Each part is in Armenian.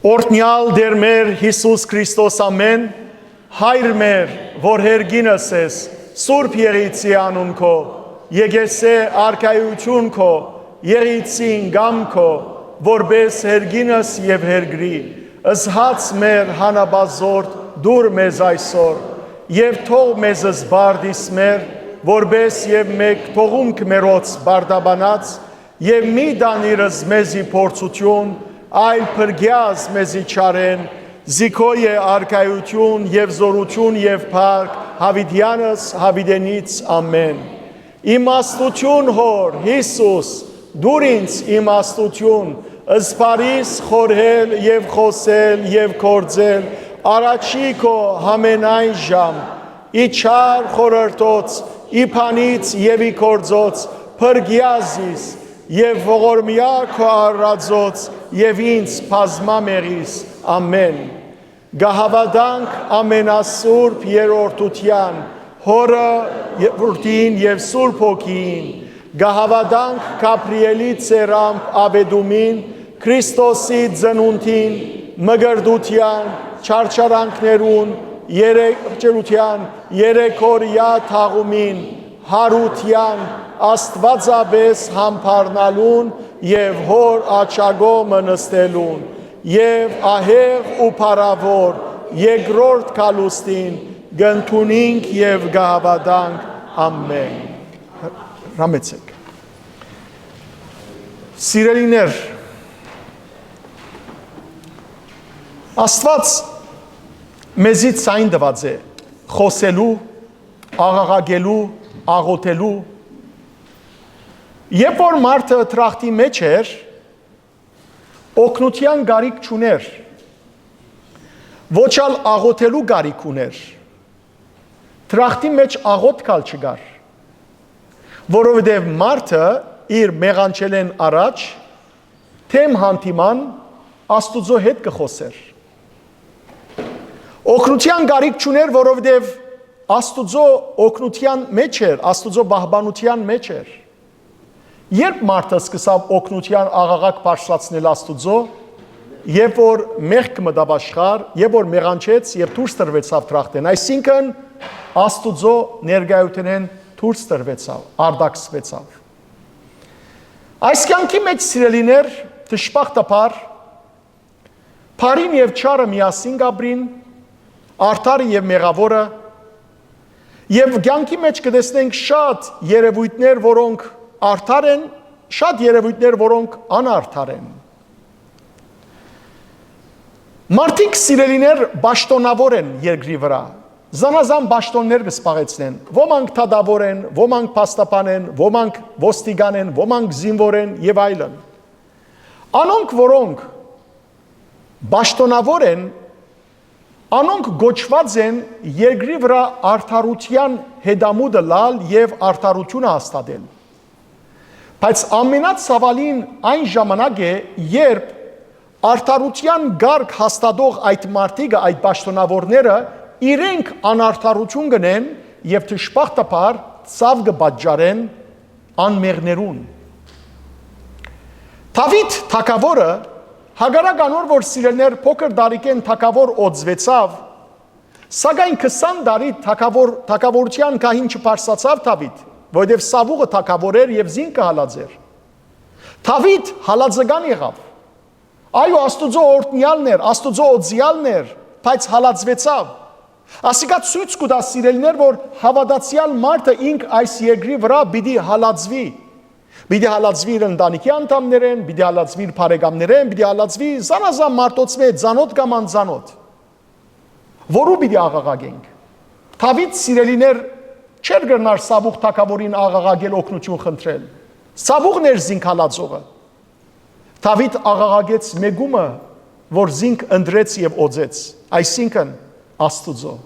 Օրհնյալ Տեր մեր Հիսուս Քրիստոս ամեն, Հայր մեր, որ հերգինս ես, Սուրբ Եղիցի անուն քո, եկեսե արքայություն քո, Եղիցին գամ քո, որպես հերգինս եւ հերգրի, ըսհաց մեր հանաբազորդ դուր մեզ այսօր, եւ թող մեզ զբարդիս մեր, որպես եւ մեկ թողունք մերոց բարդաբանած, եւ մի դանիրս մեզի փորձություն, այլ փրկյաս մեզի չարեն, զիքոյ է արքայություն եւ զորություն եւ փառք հավիտյանս հավիտենից ամեն։ Իմաստություն հոր Հիսուս, դուր ինձ իմաստություն, ըսպարիս խորհել եւ խոսել եւ կործել, առաջի քո համենայն ժամ, ի չար խորհրդոց, ի փանից եւ ի կործոց, փրկյազիս եւ ողորմյա քո առածոց եւ ինձ բազմամեղիս ամեն գահավադանք ամենասուրբ երրորդության հորը որդին եւ սուրբ հոգին գահավադանք Գաբրիելի ծերամբ աբեդումին Քրիստոսի ծնունդին մգրդության չարչարանքներուն երեկորյա թաղումին հարության Աստվածաբես համբարնալուն եւ հոր աչագոմը նստելուն եւ ահեղ ու փառավոր երկրորդ կալուստին գնթունինք եւ գահավադանք ամեն։ Հրամեցեք։ Սիրելիներ, Աստված մեզի ցայն տված է խոսելու, աղաղակելու, աղոթելու։ Երբ որ մարդը տրախտի մեջ էր, օգնության գարիք չուներ, ոչ ալ աղոթելու գարիք ուներ, տրախտի մեջ աղոթքալ չգար, որովհետև մարդը իր մեղանչելեն առաջ, թեմ հանդիման Աստուծո հետ կխոսեր։ Օգնության գարիք չուներ, որովհետև Աստուծո օգնության մեջ էր, Աստուծո բահբանության մեջ էր։ Երբ մարդը սկսավ օգնության աղաղակ բարձրացնել Աստուծո, երբ որ մեղք մտավ աշխարհ, երբ որ մեղանչեց եւ դուրս տրվեցավ տրախտեն, այսինքն Աստուծո ներկայութենեն դուրս տրվեցավ, արդակսվեցավ։ Այս կյանքի մեջ սիրելիներ, դժբախտաբար Փարին եւ չարը միասին գաբրին, արդարը եւ մեղավորը, եւ կյանքի մեջ կտեսնենք շատ երևույթներ, որոնք արդար են, շատ երևույթներ, որոնք անարդար են։ Մարդիկ սիրելիներ բաշտոնավոր են երկրի վրա, զանազան բաշտոններ կսպաղեցնեն, ոմանք թադավոր են, ոմանք փաստաբան են, ոմանք ոստիգան են, ոմանք զինվոր են եւ այլն։ Անոնք, որոնք բաշտոնավոր են, անոնք գոչված են երկրի վրա արդարության հետամուտը լալ եւ արդարությունը հաստատել։ Բայց ամենացավալին այն ժամանակ է, երբ արդարության գարկ հաստատող այդ մարդիկը, այդ պաշտոնավորները իրենք անարդարություն գնեն եւ դժբախտաբար ցավ կպատճառեն անմեղներուն։ Դավիթ թագավորը հագարակ անոր որ սիրելներ փոքր դարիքեն թագավոր օծվեցավ, սակայն 20 տարի թագավորության կահին չփարսացավ Դավիթ, որովհետև Սավուղը թագավոր էր եւ զինքը հալած էր։ Դավիթ հալածական եղավ։ Այո, Աստուծո օրհնյալն էր, Աստուծո օծյալն էր, բայց հալածվեցավ։ Ասիկա ցույց կտա սիրելիներ, որ հավատացյալ մարդը ինք այս երկրի վրա պիտի հալածվի։ Պիտի հալածվի իր ընտանիքի անդամներեն, պիտի հալածվի իր բարեկամներեն, պիտի հալածվի զանազան մարդոցմե ծանոթ կամ անծանոթ։ Որու պիտի աղաղակենք։ Դավիթ սիրելիներ չէր գրնար Սավուղ թագավորին աղաղակել օգնություն խնդրել։ Սավուղն էր զինք հալածողը։ Դավիթ աղաղակեց մեգումը, որ զինք ընդրեց եւ օծեց, այսինքն Աստուծո։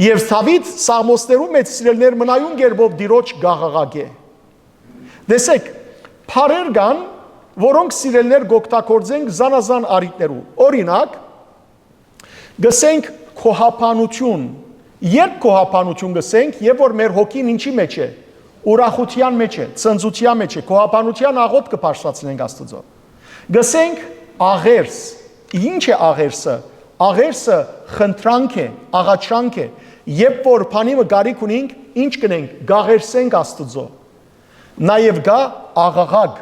Եվ Դավիթ Սաղմոսներում մեծ սիրելներ մնայուն գերբով դիրոջ գաղաղակե։ Տեսեք, փարեր կան, որոնք սիրելներ գոկտակորձենք զանազան արիտներու։ Օրինակ, գսենք քոհապանություն։ Երբ քոհապանություն գսենք, երբ որ մեր հոգին ինչի մեջ է, ուրախության մեջ է, ցնծության մեջ է, քոհապանության աղոտ կբարձրացնենք Աստծո։ Գսենք աղերս, Ինչ է աղերսը։ Աղերսը խնդրանք է, աղաչանք է։ Երբ որ բանիմը գարիք ունենք, ինչ կնենք, գաղերսենք Աստծո։ Նաև գա աղաղակ։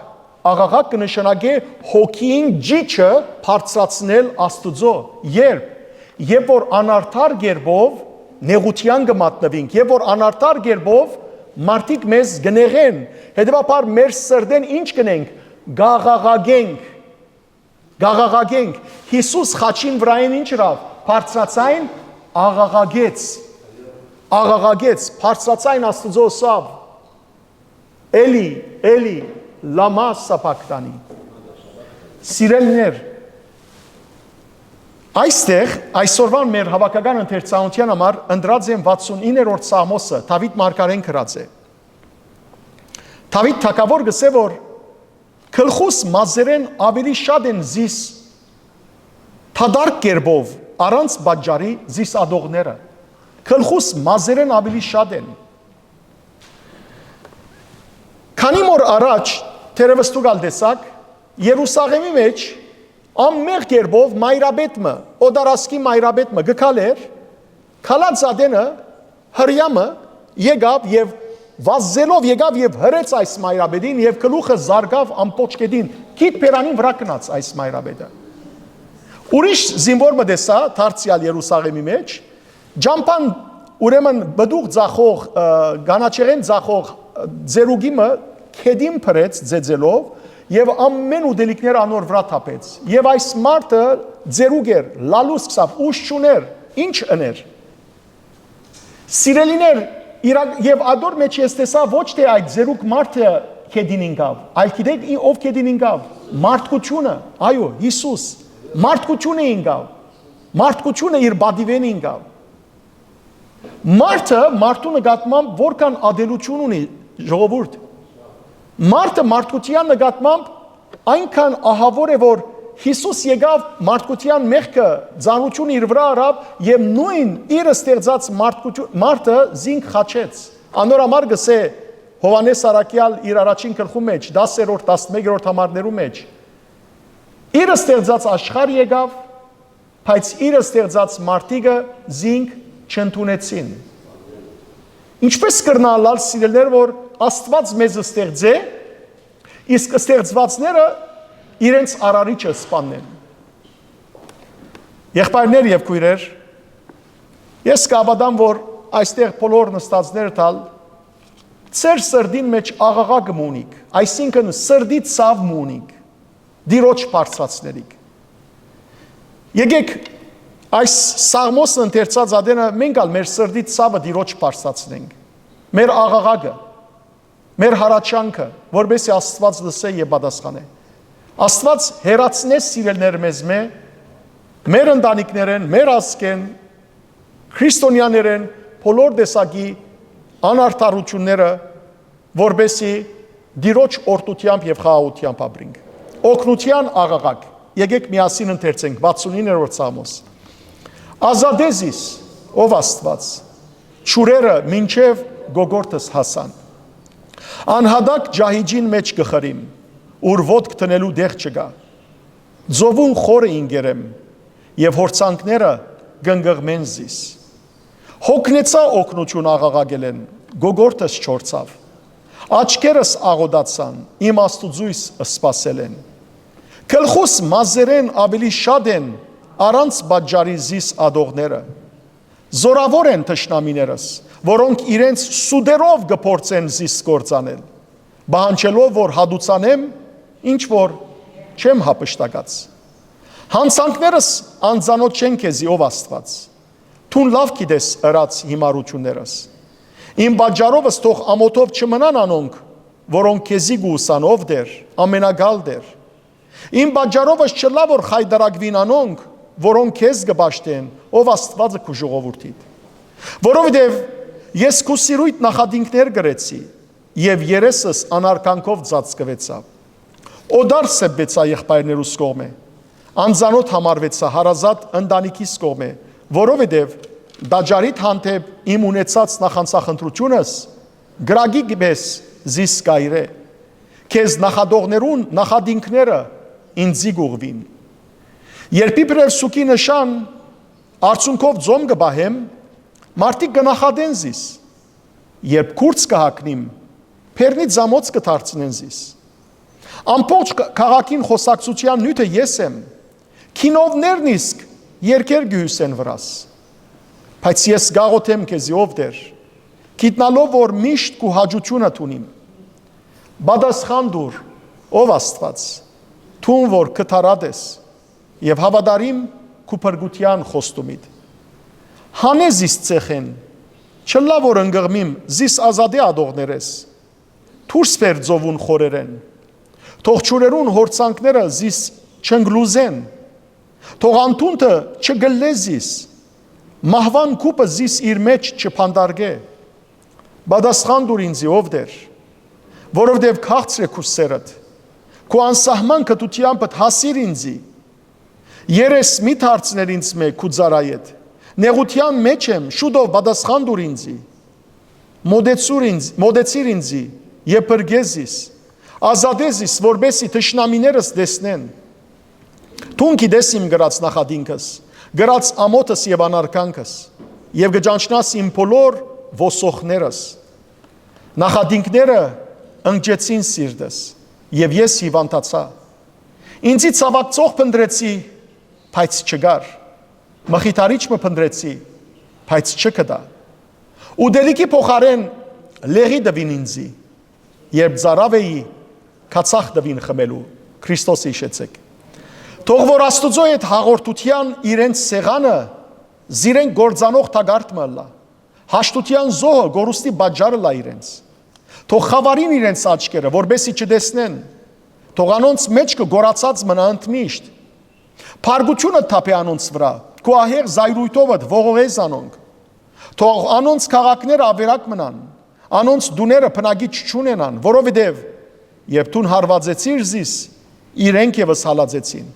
Աղաղակ կնշանակե հոգին ջիջը բարձրացնել Աստծո։ Երբ որ անարդար գերբով նեղության կմատնվենք, երբ որ անարդար գերբով մարդիկ մեզ գնեղեն, հետևաբար մեր սրտեն ինչ կնենք, գաղաղագենք։ Հիսուս խաչին վրային ինչ րավ, բարձրացայն աղաղագեց, բարձրացայն Աստծո սավ, էլի, լամա սապակտանի։ Սիրելիներ, այստեղ, այսօրվան մեր հավաքական ընթերցանության համար ընդրած եմ 69-րդ Սամոսը, Դավիթ մարգարեն գրած է։ Դավիթ թագավոր գսե, որ գլխուս մազերեն ավելի շատ են զիս թադարկ կերբով, առանց բաժարի զիս ադողները։ Գլխուս մազերեն ավելի շատ են։ Քանի մոր առաջ թերևս տուգալ տեսակ Երուսաղեմի մեջ ամմեղ կերբով մայրաբետմը, օդարասկի մայրաբետմը գկալեր, քալած ադենը հրյամը եկավ եւ վազելով եկավ եւ հրեց այս մայրաբետին եւ գլուխը զարգավ ամբողջ կետին, քիթ պերանին վրա կնաց այս մայրաբետը։ Ուրիշ զինվոր մտեսա դարձյալ Երուսաղեմի մեջ, ջամփան ուրեմն բդուղ ձախող, գանաչեղեն ձախող ձերուգիմը քեդին փրեց ձեձելով եւ ամեն ուդելիքներ անոր վրա թափեց եւ այս մարդը ձերուգ էր լալուս սկսավ ուշ չուներ ինչ ըներ սիրելիներ եւ ադոր մեջ ես տեսա ոչ թե այդ ձերուկ մարդը քեդին ինգավ այլ գիտեք ով քեդին ինգավ մարդկությունը այո Հիսուս մարդկությունը ինգավ մարդկությունը իր բադիվեն ինգավ մարդը մարդու նկատմամբ որքան ադելություն ունի ժողովուրդ մարդը մարդկության նկատմամբ այնքան ահավոր է որ Հիսուս եկավ մարդկության մեղքը ծանրություն իր վրա արավ եւ նույն իր ստեղծած մարդը զինք խաչեց անոր համար գսե Հովանես Արաքյալ իր առաջին գլխու մեջ 10-րդ 11-րդ համարներու մեջ իր ստեղծած աշխարհ եկավ բայց իր ստեղծած մարդիկը զինք չընդունեցին ինչպես կրնալալ սիրելներ որ Աստված մեզ ստեղծե իսկ ստեղծվածները իրենց արարիչը սպանեն եղբայրներ եւ քույրեր ես կավադամ որ այստեղ բոլոր նստածները տալ ծեր սրդին մեջ աղաղակ մունիկ այսինքն սրդի ցավ մունիկ դիրոջ բարձրացնելիք եկեք այս սաղմոսը ընթերցած ադենը մենք ալ մեր սրդի ցավը դիրոջ բարձրացնենք մեր աղաղակը մեր հարաճանքը որբեսի Աստված լսե եւ պատասխանե Աստված հերացնե սիրելներ մեզ մեր ընտանիքներեն մեր ազգեն քրիստոնյաներեն բոլոր տեսակի անարդարությունները որբեսի դիրոջ օրտությամբ եւ խաղաղությամբ ապրենք օգնության աղաղակ եկեք միասին ընթերցենք 69-րդ Սամոս Ազադեզիս ով Աստված ճուրերը մինչև գոգորտս հասան անհադակ ջահիջին մեջ գխրիմ ուր ոտք տնելու դեղ չգա ձովուն խորը ինգերեմ եւ հորցանքները գնգղմեն զիս հոգնեցա օգնություն աղաղակել են գոգորտս չորցավ աչքերս աղոդացան իմ աստուծույս սպասել են գլխուս մազերեն ավելի շատ են առանց բաժարի զիս ադողները զորավոր են թշնամիներս որոնք իրենց սուդերով գփորձեն զիս կործանել բանջելով որ հադուցանեմ ինչ որ չեմ հապշտակած հանցանքներս անձանոտ չեն քեզի ով Աստված թուն լավ գիտես ըրած հիմարություններս իմ բաժարովս թող ամոթով չմնան անոնք որոնք քեզի գուսան ով դեր ամենագալ դեր իմ բաժարովս չլա որ խայդարագվին անոնք որոնք քեզ գբաշտեն ով Աստվածը քու ժողովրդիդ որովհետև ես քու սիրույթ նախադինքներ գրեցի եւ երեսս անարքանքով ծածկվեցավ օդար սեբեցա եղբայրներուս կողմե անձանոտ համարվեցա հարազատ ընտանիքիս կողմե որովհետև դաջարիդ հանդեպ իմ ունեցած նախանցախնդրությունս գրագի գբես զիս կայրե քեզ նախադողներուն նախադինքները ինձի գուղվին Երբ իբրև սուկի նշան արցունքով ձոմ կբահեմ, մարդիկ կնախադեն զիս, երբ կուրց կհակնիմ, փեռնից զամոց կդարձնեն զիս։ Ամբողջ քաղաքին խոսակցության նյութը ես եմ, քինովներն իսկ երկեր գյուսեն վրաս, բայց ես գաղոթեմ քեզի ով դեր, գիտնալով որ միշտ քու հաջությունը տունիմ, բադասխան դուր, ով Աստված, թուն որ կթարած ես եւ հավատարիմ քու փրկության խոստումիդ։ Հանես իս ցեխեն, չլա որ ընկղմիմ զիս ազադե ադողներես, դուրս վեր ծովուն խորերեն, թող ճուրերուն հորցանքները զիս չընգլուզեն, թող անտունտը չգլեզիս, մահվան կուպը զիս իր մեջ չփանդարգե, բադասխան դուր ինձի ով դեր, որովհետև քաղցր է քու սերդ, քու անսահման կտությամբ հասիր ինձի, երես մի դարձներ ինձ մե քու ծարայեդ, նեղության մեջ եմ, շուտով բադասխան դուր ինձի, մոդեցիր ինձի, եւ բրգեզիս, ազադեզիս, որբեսի թշնամիներս դեսնեն, Տուն գիտես իմ գրած նախադինքս, գրած ամոթս եւ անարկանքս, եւ գճանչնաս իմ բոլոր ոսոխներս, նախադինքները ընկճեցին սիրտս, եւ ես հիվանդացա, ինձի ցավակցող փնտրեցի, բայց չգար, մխիթարիչ մը փնտրեցի, բայց չկդա, ու դելիքի փոխարեն լեղի դվին ինձի, երբ ծարավ էի, կացախ դվին խմելու, Քրիստոսի իշեցեք, թող որ Աստուծո այդ հաղորդության իրենց սեղանը զիրեն գործանող թագարտ մըլա, հաշտության զոհը գորուստի բաջարը լա իրենց, թող խավարին իրենց աչքերը, որբեսի չդեսնեն, թող անոնց մեջքը գորացած մնա ընդմիշտ, փարգությունը թափե անոնց վրա, քո ահեղ զայրույթովդ ողողես անոնք, թող անոնց քաղաքները ավերակ մնան, անոնց դուները փնագիչ չունենան, որովհետև երբ դուն հարվածեցիր զիս, իրենք եւս հալածեցին,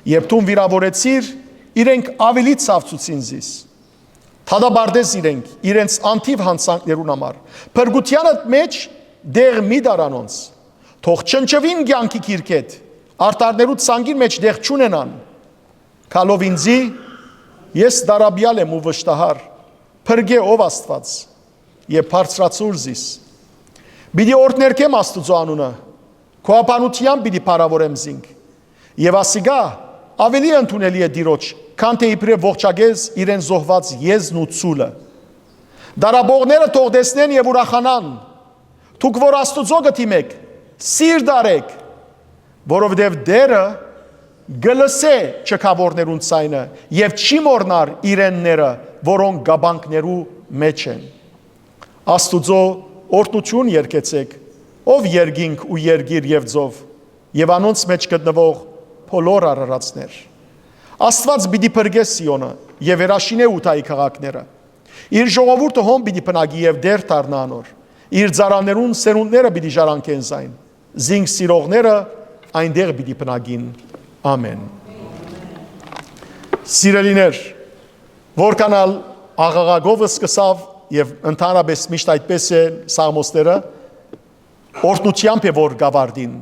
երբ դու վիրավորեցիր, իրենք ավելի ցավցուցին զիս, թադաբարդես իրենց անթիվ հանցանքներուն համար, փրկությանդ մեջ դեղ մի դարանոնց, թող չնչվին կյանքի քիրքետ, արտարներու ցանգին մեջ դեղ չունենան, քալով ինձի, ես դարաբյալ եմ ու վշտահար, փրկե ով Աստված, եւ բարձրացուր զիս, պիտի օրհներկեմ Աստուծո անունը, քո ապանությամբ պիտի փառավորեմ զինք, եւ ասիգա ավելի ընդունելի է դիրոջ, քան թե իբրև ողջագեզ իրեն զոհված եզն ու ցուլը, դարաբողները թող տեսնեն եւ ուրախանան, դուք որ Աստուծո գտիմեք, սիրտ արեք, որովհետև դերը գլսե չքավորներուն ցայնը եւ չի մորնար իրենները, որոնք գաբանքներու մեջ են։ Աստուծո օրհնություն երկեցեք, ով երկինք ու երգիր եւ ձով, եւ անոնց մեջ գտնվող բոլոր արարածներ։ Աստված պիտի փրկե Սիոնը եւ վերաշինե ուտայի քաղաքները։ Իր ժողովուրդը հոմ պիտի փնագի եւ դեր դառնա անոր։ Իր ծառաներուն սերունդները պիտի ժառանգեն զայն։ Զինք սիրողները այնտեղ պիտի փնագին։ Ամեն։ Սիրելիներ, որքանալ աղաղակով սկսավ եւ ընդհանրապես միշտ այդպես է սաղմոսները, օրհնությամբ է որ գավարդին։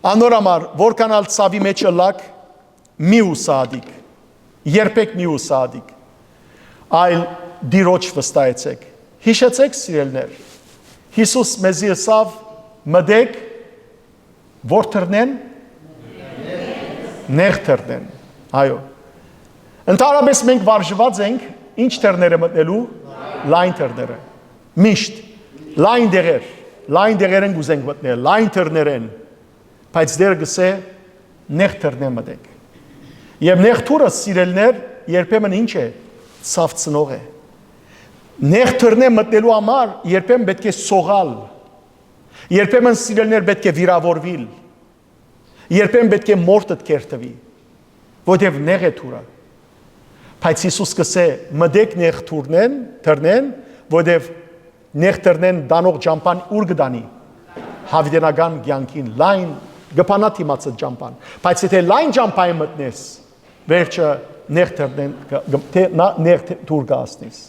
Անորամար որքանալ ցավի մեջ ըլակ մի ուսադիկ, երբեք մի ուսադիկ, այլ դիրոջ վստահեցեք։ Հիշեցեք սիրելներ, Հիսուս մեզի ասավ մդեք որ թռնեն, նեղ թռնեն, այո։ Ընդհանրապես մենք վարժված ենք ինչ թռները մտնելու, լայն թռները, միշտ, լայն դեղեր են գուզենք մտնել, լայն թռներ են, բայց դեր գսե նեղ թռնեն մտեք։ Եվ նեղ թուրը սիրելներ երբեմն ինչ է, ցավցնող է։ Նեղ թռնեն մտնելու համար երբեմն պետք է սողալ, երբեմն սիրելներ պետք է վիրավորվիլ, երբեմն պետք է մորտդ կերտվի, որտև նեղ է թուրը։ Բայց Հիսուս կսե մդեք նեղ թռնեն, որտև նեղ թռնեն դանող ջամփան ուր գտանի, հավիտենական կյանքին լայն գփանա թիմացած ջամփան։ Բայց եթե լայն ջամփային մտնես, վերջը նեղ թռնեն նեղ թուր գասնես։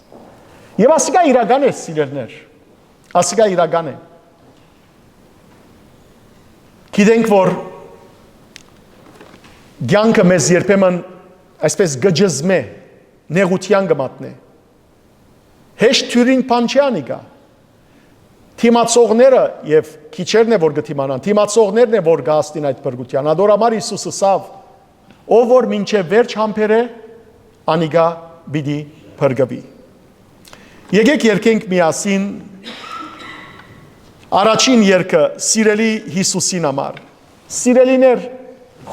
Եվ ասիկա իրական է սիրելներ, ասիկա իրական է։ Գիտենք որ կյանքը մեզ երբեմն այսպես գջզմե, նեղության գմատնե։ Հեշտ թյուրին բան չի անիգա։ Թիմացողները եւ քիչերն է որ գտիմանան, թիմացողներն է որ գաստին այդ բրգության։ Ադորամար Հիսուսը սավ, ով որ մինչև վերջ համբեր է, անիգա բիդի բրգվի։ Եկեք երկենք միասին առաջին երկը սիրելի Հիսուսին համար։ Սիրելիներ,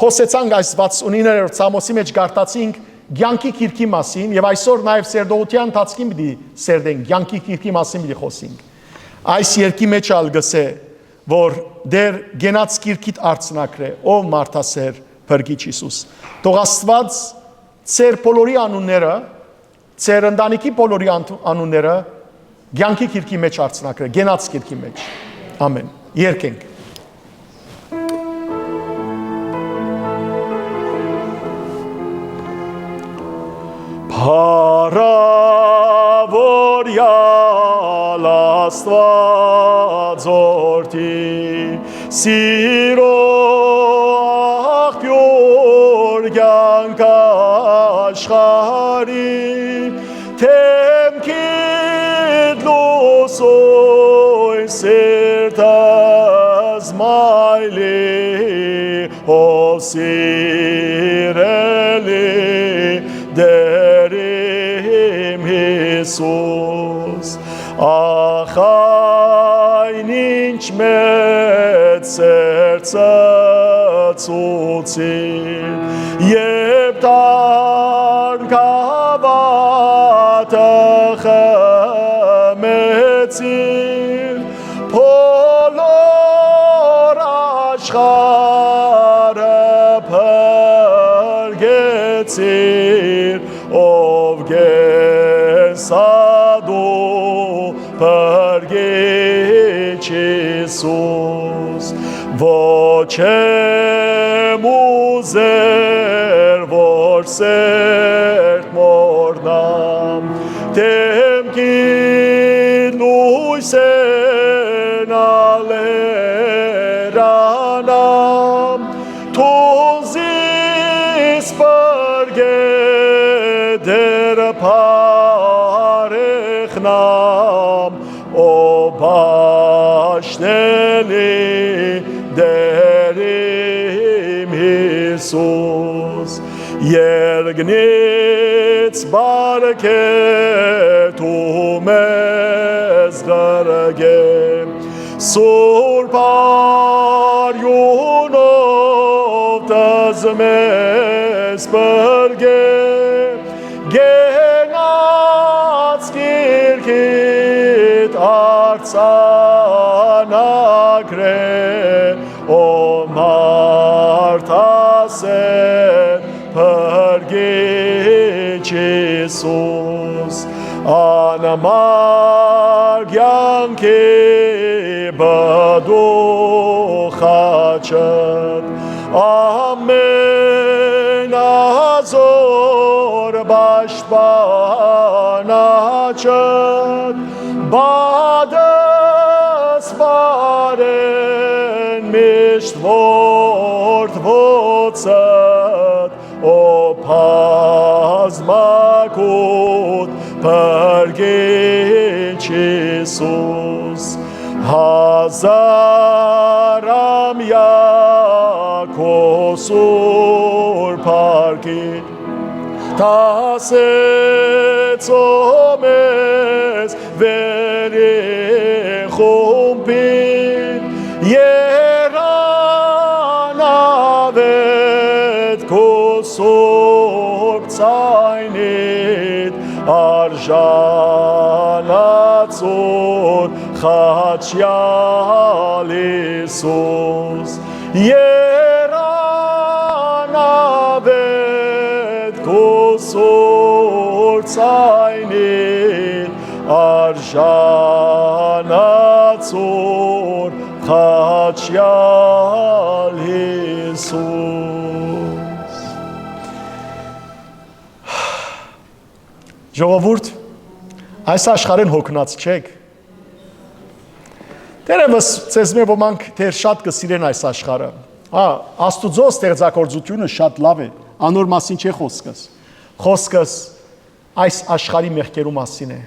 խոսեցանք այս 69-րդ Սամոսի մեջ գարտացինք կյանքի քիրքի մասին եւ այսօր նաեւ սերդողության ընթացքին պիտի սերդենք կյանքի քիրքի մասին պիտի խոսենք։ Այս երկի մեջ ալ գսե որ դեր գենաց քիրքիդ արցնակրե ով մարդասեր Փրկիչ Հիսուս։ Թող Աստված ծեր բոլորի անունները, ծեր ընտանիքի բոլորի անունները կյանքի քիրքի մեջ արցնակրե, գենաց քիրքի մեջ։ Ամեն։ Երկենք։ Փառավորյալ Աստված օրդի սիրո աղբյուր կյանք աշխարհի թեմքիդ լուսոյ սիրտս մայլի ով սիրելի Derim Isus, ach ein inch met serce zuziehen, jebtan kavatach metzir, polor ashchare pergetzir, ov gesado Părghici Iisus, voce muzer vor sert mornam, temkid lui senaleranam, tunzis părgheder parechnam, o paștele derim Iisus, Yergniți barchetul mezgărghe, surpariunov tăzmez părghe, genați kirchit arțanagre, o martaset părghici Iisus, anamar gyanki baduchacet, amen azor bashbanacet, bades baren misht vort vocet, o pazmakut părghici Iisus, hazaram yakosur parkit, taset omes verichumpit, yeranavet kosur pzainit, arjanatzur chachial Iisus, yeranavet kosur pzainit, arjanatzur chachial Iisus. Ժողովուրդ, այս աշխարհին հոգնած չեք։ Դերևս ցեզ մե ոմանք դեր շատ կսիրեն այս աշխարհը։ Հա, Աստուծո ստեղծագործությունը շատ լավ է, անոր մասին չի խոսքս։ Խոսքս այս աշխարհի մեղքերու մասին է։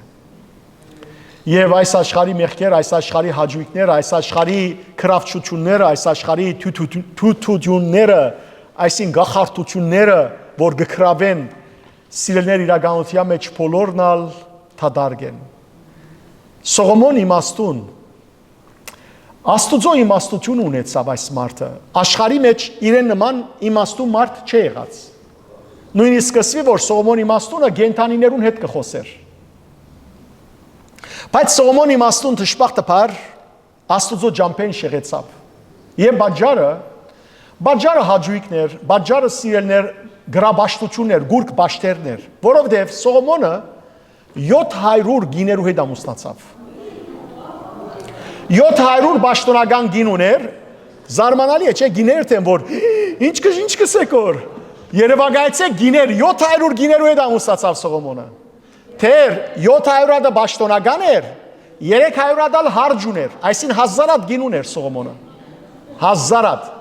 Եվ այս աշխարհի մեղքեր, այս աշխարհի հաճույքները, այս աշխարհի քրավչությունները, այս աշխարհի թութությունները, այսին գախարտությունները, որ գքրավեն սիրելներ իրականության մեջ բոլորնալ թադարգեն։ Սողոմոն իմաստուն Աստուծո իմաստություն ունեցավ այս մարդը։ Աշխարհի մեջ իրեն նման իմաստուն մարդ չի եղած։ Նույնիսկ սկսվի, որ Սողոմոն իմաստունը գենթանիներուն հետ կխոսեր։ Բայց Սողոմոն իմաստուն դժբախտաբար Աստուծո ջամփեն շեղեցավ։ Եվ բաժարը հաճույքներ, բաժարը սիրելներ, գրաբաշխություններ, գուրկ բաշտերներ, որովհետև Սողոմոնը 700 գիներու հետ ամուսնացավ։ 700 բաշտոնական գին ուներ, զարմանալի է, չէ, գիներ թեն, որ ինչ կսեք որ, երևակայեցեք գիներ, 700 գիներու հետ ամուսնացավ Սողոմոնը։ Թեր 700-ը բաշտոնական էր, 300-ը հարջ ուներ, այսին 1000 գին ուներ Սողոմոնը։ 1000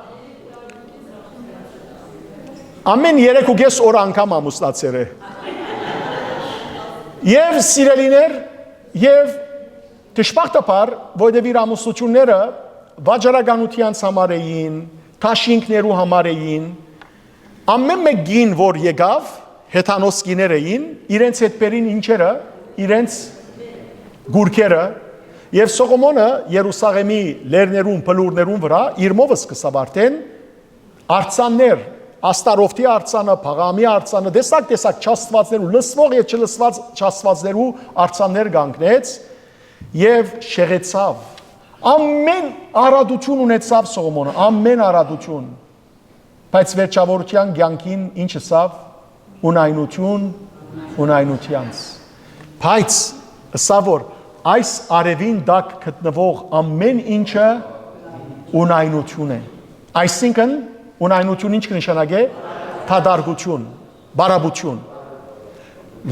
Ամեն 3.5 օր անգամ ամուսնացել է։ Եվ սիրելիներ, եւ դժբախտաբար, որովհետև իր ամուսնությունները վաճառականության համար էին, թաշինքներու համար էին, ամեն մեկ գին, որ եկավ, հեթանոս գիներ էին, իրենց հետ բերին ինչերը, իրենց գուրքերը, եւ Սողոմոնը Երուսաղեմի լերներուն, փլուրներուն վրա իր մովը սկսավ արդեն արձաններ, Աստարովտի արձանը, Փաղամի արձանը, տեսակ չաստվածներու, լսվող եւ չլսված չաստվածներու արձաններ կանգնեց եւ շեղեցավ։ Ամեն արադություն ունեցավ Սողոմոնը, ամեն արադություն։ Բայց վերջավորության կյանքին ինչ ըսավ ունայնությանց։ Բայց ըսավ որ այս արևին դակ գտնվող ամեն ինչը ունայնություն է։ Այսինքն ունայնություն ինչ կնշանակե թադարգություն, բարաբություն։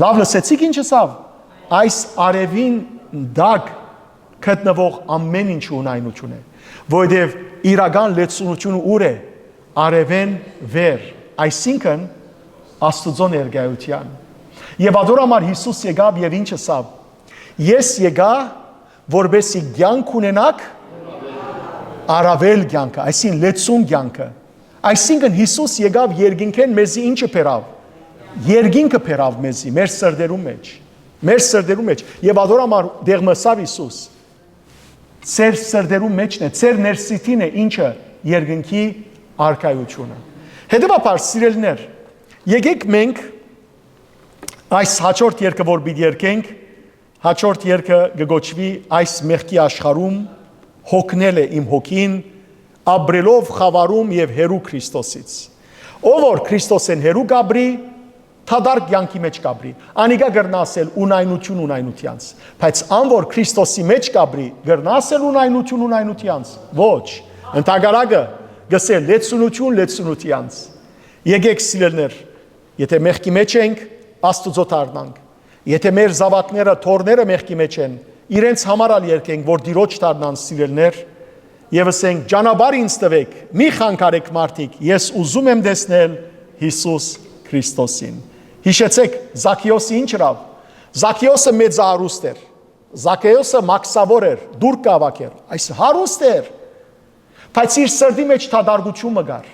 Լավ լսեցիք ինչ ըսավ։ Այս արևին դակ գտնվող ամեն ինչ ունայնություն է, որովհետև իրական լեցունությունը ուր է, արևեն վեր, այսինքն Աստուծո ներկայության։ Եվ ադոր համար Հիսուս եկավ եւ ինչ ըսավ. Ես եկա, որբեսի կյանք ունենաք, առավել կյանքը, այսինքն լեցուն կյանքը։ Այսինքն Հիսուս եկավ երկինքեն մեզի ինչը բերավ։ Երկինքը բերավ մեզի մեր սրդերու մեջ։ Եվ ադոր համար դեղ մսավ Հիսուս։ Ձեր սրդերու մեջն է, ձեր ներսիտին է ինչը երկինքի արքայությունը։ Հետևաբար սիրելիներ, եկեք մենք այս հաջորդ երգը որ պիտի երգենք, հաջորդ երգը կգոչվի այս մեղքի աշխարհում հոգնել է իմ հոգին, ապրելով խավարում եւ հերու Քրիստոսից։ Ով որ Քրիստոսեն հերու գաբրի, թադարկ կյանքի մեջ գաբրի։ Անիկա գրնասել ունայնություն ունայնությանց, բայց ան որ Քրիստոսի մեջ գաբրի, գրնասել ունայնություն ունայնությանց։ Ոչ, ընդհանրակը գսել լեցունությանց։ Եկեք սիրելներ, եթե մեղքի մեջ ենք, Աստուծո դառնանք։ Եթե մեր զավակները, թորները մեղքի մեջ են, իրենց համար ալ երկենք, որ դիրոջ դառնան սիրելներ, եւ ասենք ճանապարհ ինձ տվեք, մի խանգարեք մարդիկ, ես ուզում եմ տեսնել Հիսուս Քրիստոսին։ Հիշեցեք Զաքեոսը ինչ ըրավ։ Զաքեոսը մեծ հարուստ էր։ Զաքեոսը մաքսավոր էր, դուր կավակ էր, այս հարուստ էր։ Բայց իր սրտի մեջ թադարգություն մգար։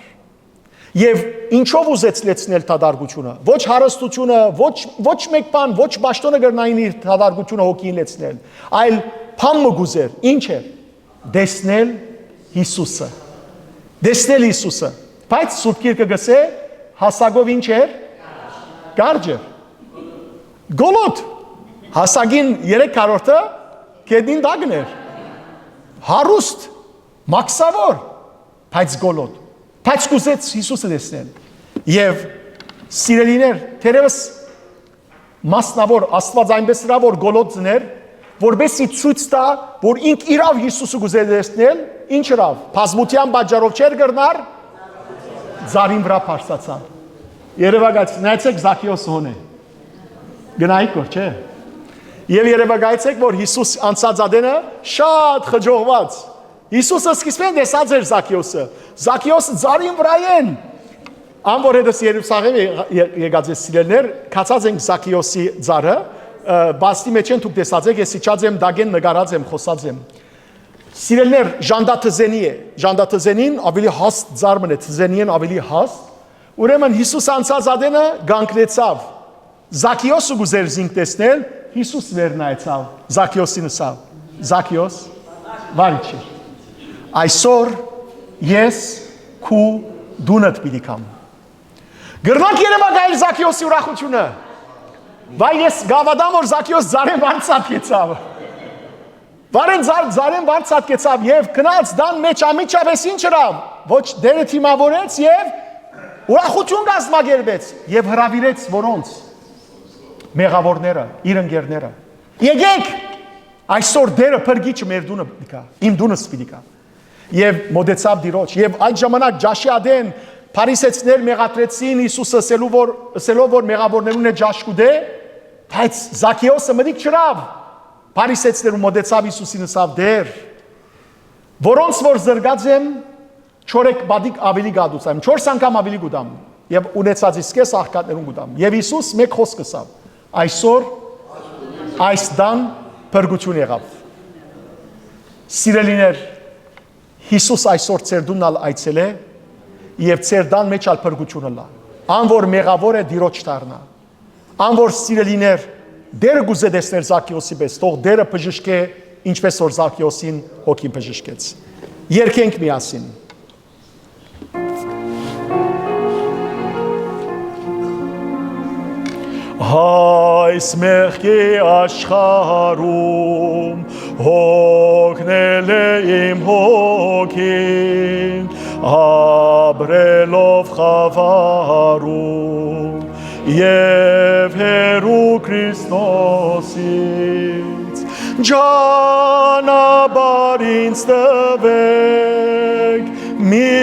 Եվ ինչով ուզեց լեցնել թադարգությունը։ Ոչ հարստությունը, ոչ մեկ բան, ոչ պաշտոնը գրնային իր թադարգությունը հոգին լեցնել, այլ փամ մգուզեր։ Ինչ էր։ Դեսնել Հիսուսը։ Դեսնել Հիսուսը։ Բայց Սուրբ Գիրքը գսե հասագով ինչ էր։ Կարճ էր։ Գոլոտ։ Հասագին 3/4-ը կեդին դագն էր։ Հարուստ, մաքսավոր, բայց գոլոտ։ Բայց կուզեց Հիսուսը տեսնել։ Եվ սիրելիներ, թերևս մասնավոր Աստված այնպես հրա որ գոլոտ ծներ, որբեսի ցույց տա, որ ինք իրավ Հիսուսը կուզել տեսնել, ինչ հրավ, բազմության պատճառով չէր գրնար, ծարին վրա փարսացավ։ Երևակայեցեք, նայեցեք Զաքեոսը հոն է։ Գնայիք որ, չէ։ Եվ երևակայեցեք, որ Հիսուս անցած ադենը շատ խջողված։ Հիսուսը սկիզբեն տեսած էր Զաքեոսը։ Զաքեոսը ծարին վրա են։ Անոր հետս Երուսաղեմ եկած ես սիրելներ, կացած ենք Զաքիոսի ծառը, բաստի մեջ են դուք տեսած եք, ես իջած եմ դագեն նկարած եմ, խոսած եմ։ Սիրելներ, ժանդաթզենի է, ժանդաթզենին ավելի հաստ ծառն է, թզենին ավելի հաստ։ Ուրեմն Հիսուս անցած ադենը գանկնեցավ։ Զաքիոսը գուզեր զինք տեսնել, Հիսուս վերնայեցավ, Զաքիոսին ասավ. Զաքիոս, վարիչի։ Այսօր ես քու դունդ պիտի կամ։ Գրնակ երևակայել Զաքիոսի ուրախությունը։ Վայ ես գավադամ որ Զաքիոս ծառեն վանցած կեցավ։ Վարեն ծառեն վանցած կեցավ եւ գնաց դան մեջ ամիջավես ինչ հրավ։ Ոչ դերը թիմավորեց եւ ուրախություն կազմակերպեց եւ հրավիրեց որոնց մեղավորները, իր ընկերները։ Եկեք այսօր դերը փրկիչը մեր դունը պիտի կա, իմ դունս պիտի կա։ Եվ մոդեցավ դիրոջ եւ այդ ժամանակ ջաշի ադեն Փարիսեցիներ մեղադրեցին Հիսուսը ասելով որ մեղավորներուն է ջաշ կուդե, բայց Զաքեոսը մտիկ չրավ։ Փարիսեցիներու մոդեցավ Հիսուսին ասավ դեր, որոնց որ զրգած եմ 4 բադիկ ավելի գադուց եմ, 4 անգամ ավելի գուտամ եւ ունեցած իսկես աղքատներուն գուտամ։ Եվ Հիսուս մեկ խոսք ասավ. այսօր այս դան փրկություն եղավ։ Սիրելիներ, Հիսուս այսօր ծեր դունալ այցել է եւ ծեր դան մեջ ալ փրկությունը լա։ Ան որ մեղավոր է դիրոջ դառնա։ Ան որ սիրելիներ դերը գուզե դեսներ Զաքիոսի պես, թող դերը բժշկե ինչպես որ Զաքիոսին հոգին բժշկեց։ Երկենք միասին։ Այս մեղքի աշխարհում հոգնել է իմ հոգին, ապրելով խավարում եւ հերու Քրիստոսից ճանապարհ ինձ տվեք, մի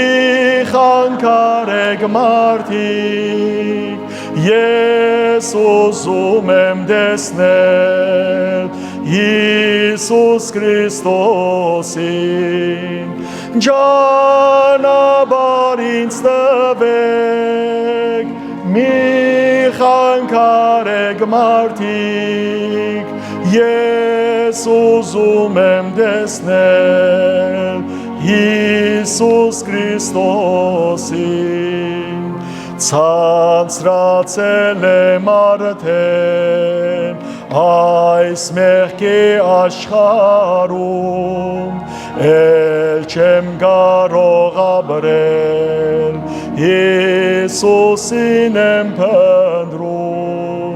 խանգարեք մարդիկ, ես ուզում եմ տեսնել Հիսուս Քրիստոսին, ճանապարհ ինձ տվեք, մի խանգարեք մարդիկ, ես ուզում եմ տեսնել Հիսուս Քրիստոսին, ցածրացել եմ արդեն այս մեղքի աշխարհում, էլ չեմ կարող ապրել, Հիսուսին եմ փնտրում,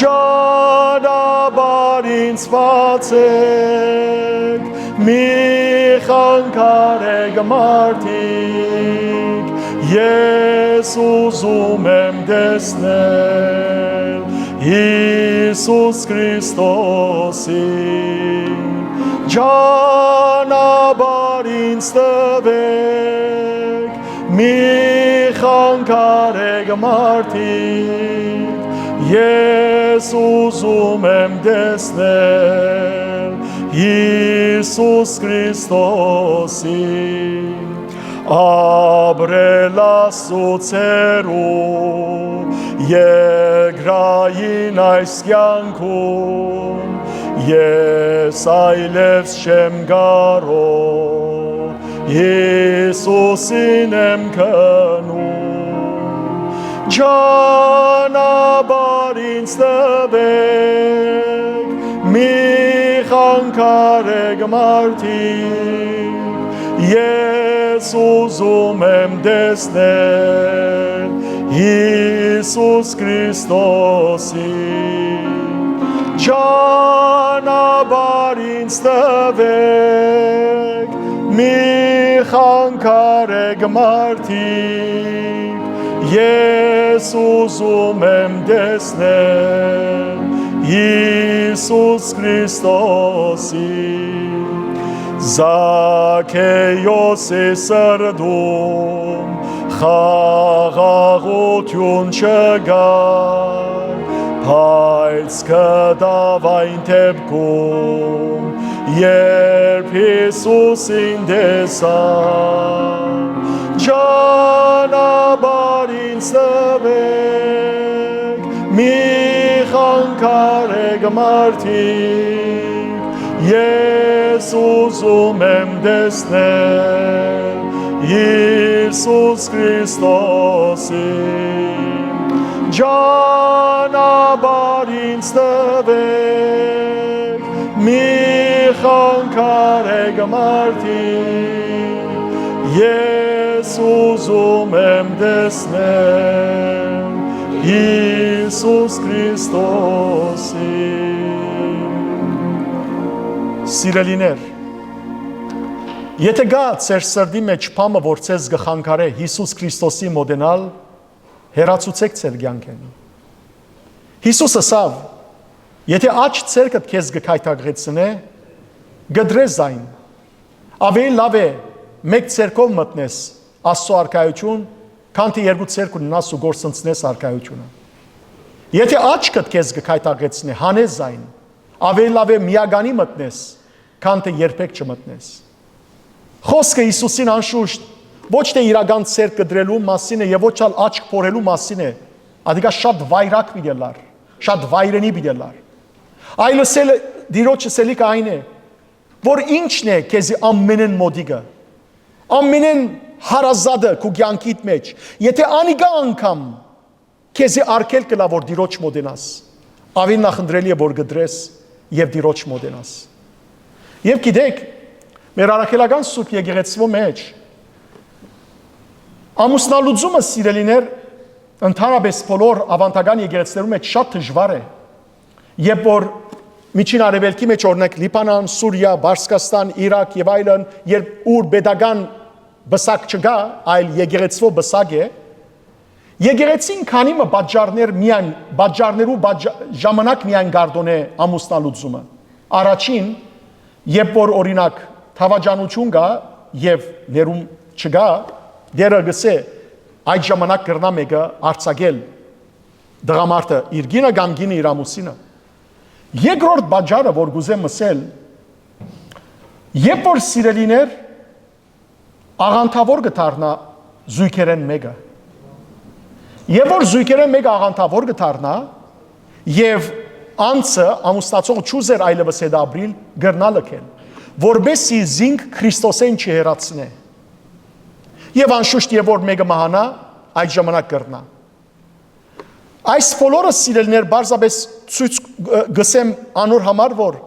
ճանապարհ ինձ բացեք, մի խանգարեք մարդիկ, ես ուզում եմ տեսնել Հիսուս Քրիստոսին, ճանապարհ ինձ տվեք, մի խանգարեք մարդիկ, ես ուզում եմ տեսնել Հիսուս Քրիստոսին, ապրել Աստծոյերու երկրային այս կյանքում, ես այլևս չեմ կարող, Հիսուսին եմ քնում, ճանապարհ ինձ տվեք, մի խանգարեք մարդիկ, ես ուզում եմ տեսնել Հիսուս Քրիստոսին, ճանապարհ ինձ տվեք, մի խանգարեք մարդիկ, ես ուզում եմ տեսնել Հիսուս Քրիստոսին, Զաքեոսի սրտում խաղաղություն չկար, բայց գտավ այն դեպքում, երբ Հիսուսին տեսավ, ճանապարհ ինձ տվեք, մի խանգարեք մարդիկ, ես ուզում եմ տեսնել Հիսուս Քրիստոսին, ճանապարհ ինձ տվեք, մի խանգարեք մարդիկ, ես ուզում եմ տեսնել Հիսուս Քրիստոսին։ Սիրելիներ, եթե գա ձեր սրտի մեջ բամը, որ ձեզ կխանգարե Հիսուս Քրիստոսի մոտենալ, հեռացուցեք ձեր կյանքեն։ Հիսուսը ասավ, եթե աջ ցերկդ քեզ կքայթագեցնե, գդրես այն, ավելի լավ է մեկ ցերկով մտնես Աստծո արքայություն, քան թե երկու ցերկ ունենաս ու գործընծնես արքայությունը։ Եթե աչքդ քեզ կքայթագեցնե, հանես այն, ավելի լավ է միագանի մտնես, քան թե երբեք չմտնես։ Խոսքը Հիսուսին անշուշտ ոչ թե իրական ցերկ կդրելու մասին է եւ ոչ էլ աչք փորելու մասին է, ադիգա շատ վայրակ միդելար, շատ վայրենի միդելար։ Այլս էլ դիրոջը սելիկը այն է, որ ինչն է քեզի ամենեն մոդիգը, ամենեն հարազատը քու կյանքիդ մեջ, եթե անիգա անգամ քեզի արկել կլա որ դիրոջ մոդենաս, ավելի նախընտրելի է որ գդրես եւ դիրոջ մոդենաս։ Եվ գիտեք, մեր առաքելական սուրբ եկեղեցու մեջ ամուսնալուծումը սիրելիներ ընդհանրապես բոլոր ավանդական եկեղեցիներում մեջ շատ դժվար է, երբ որ Միջին Արևելքի մեջ օրինակ Լիբանան, Սուրիա, Բարսկաստան, Իրաք եւ այլն, երբ ուր pedagogan բսակ չկա, այլ եկեղեցու բսակ է, եկեղեցին քանիմը բաժարներու ժամանակ միայն գարդոնե ամուսնալուծումը։ Առաջին, երբ որ օրինակ թավաջանություն կա եւ ներում չկա, դերը գսե այդ ժամանակ կրնա մեկը արցակել դղամարդը իր գինը կամ գինը իր ամուսինը։ Երկրորդ բաժարը, որ գուզեմ ասել, երբ որ սիրելիներ աղանթավոր կդառնա զույգերեն մեկը, երբ որ զույգերեն մեկը աղանթավոր կդառնա եւ անցը ամուսնացող չուզեր այլևս հետ ապրիլ գրնա լքել, որբեսի զինք Քրիստոսեն չհեռացնե։ Եվ անշուշտ երբ որ մեկը մահանա, այդ ժամանակ կրնա։ Այս բոլորը սիրելիներ բարձրապես ցույց գսեմ անոր համար, որ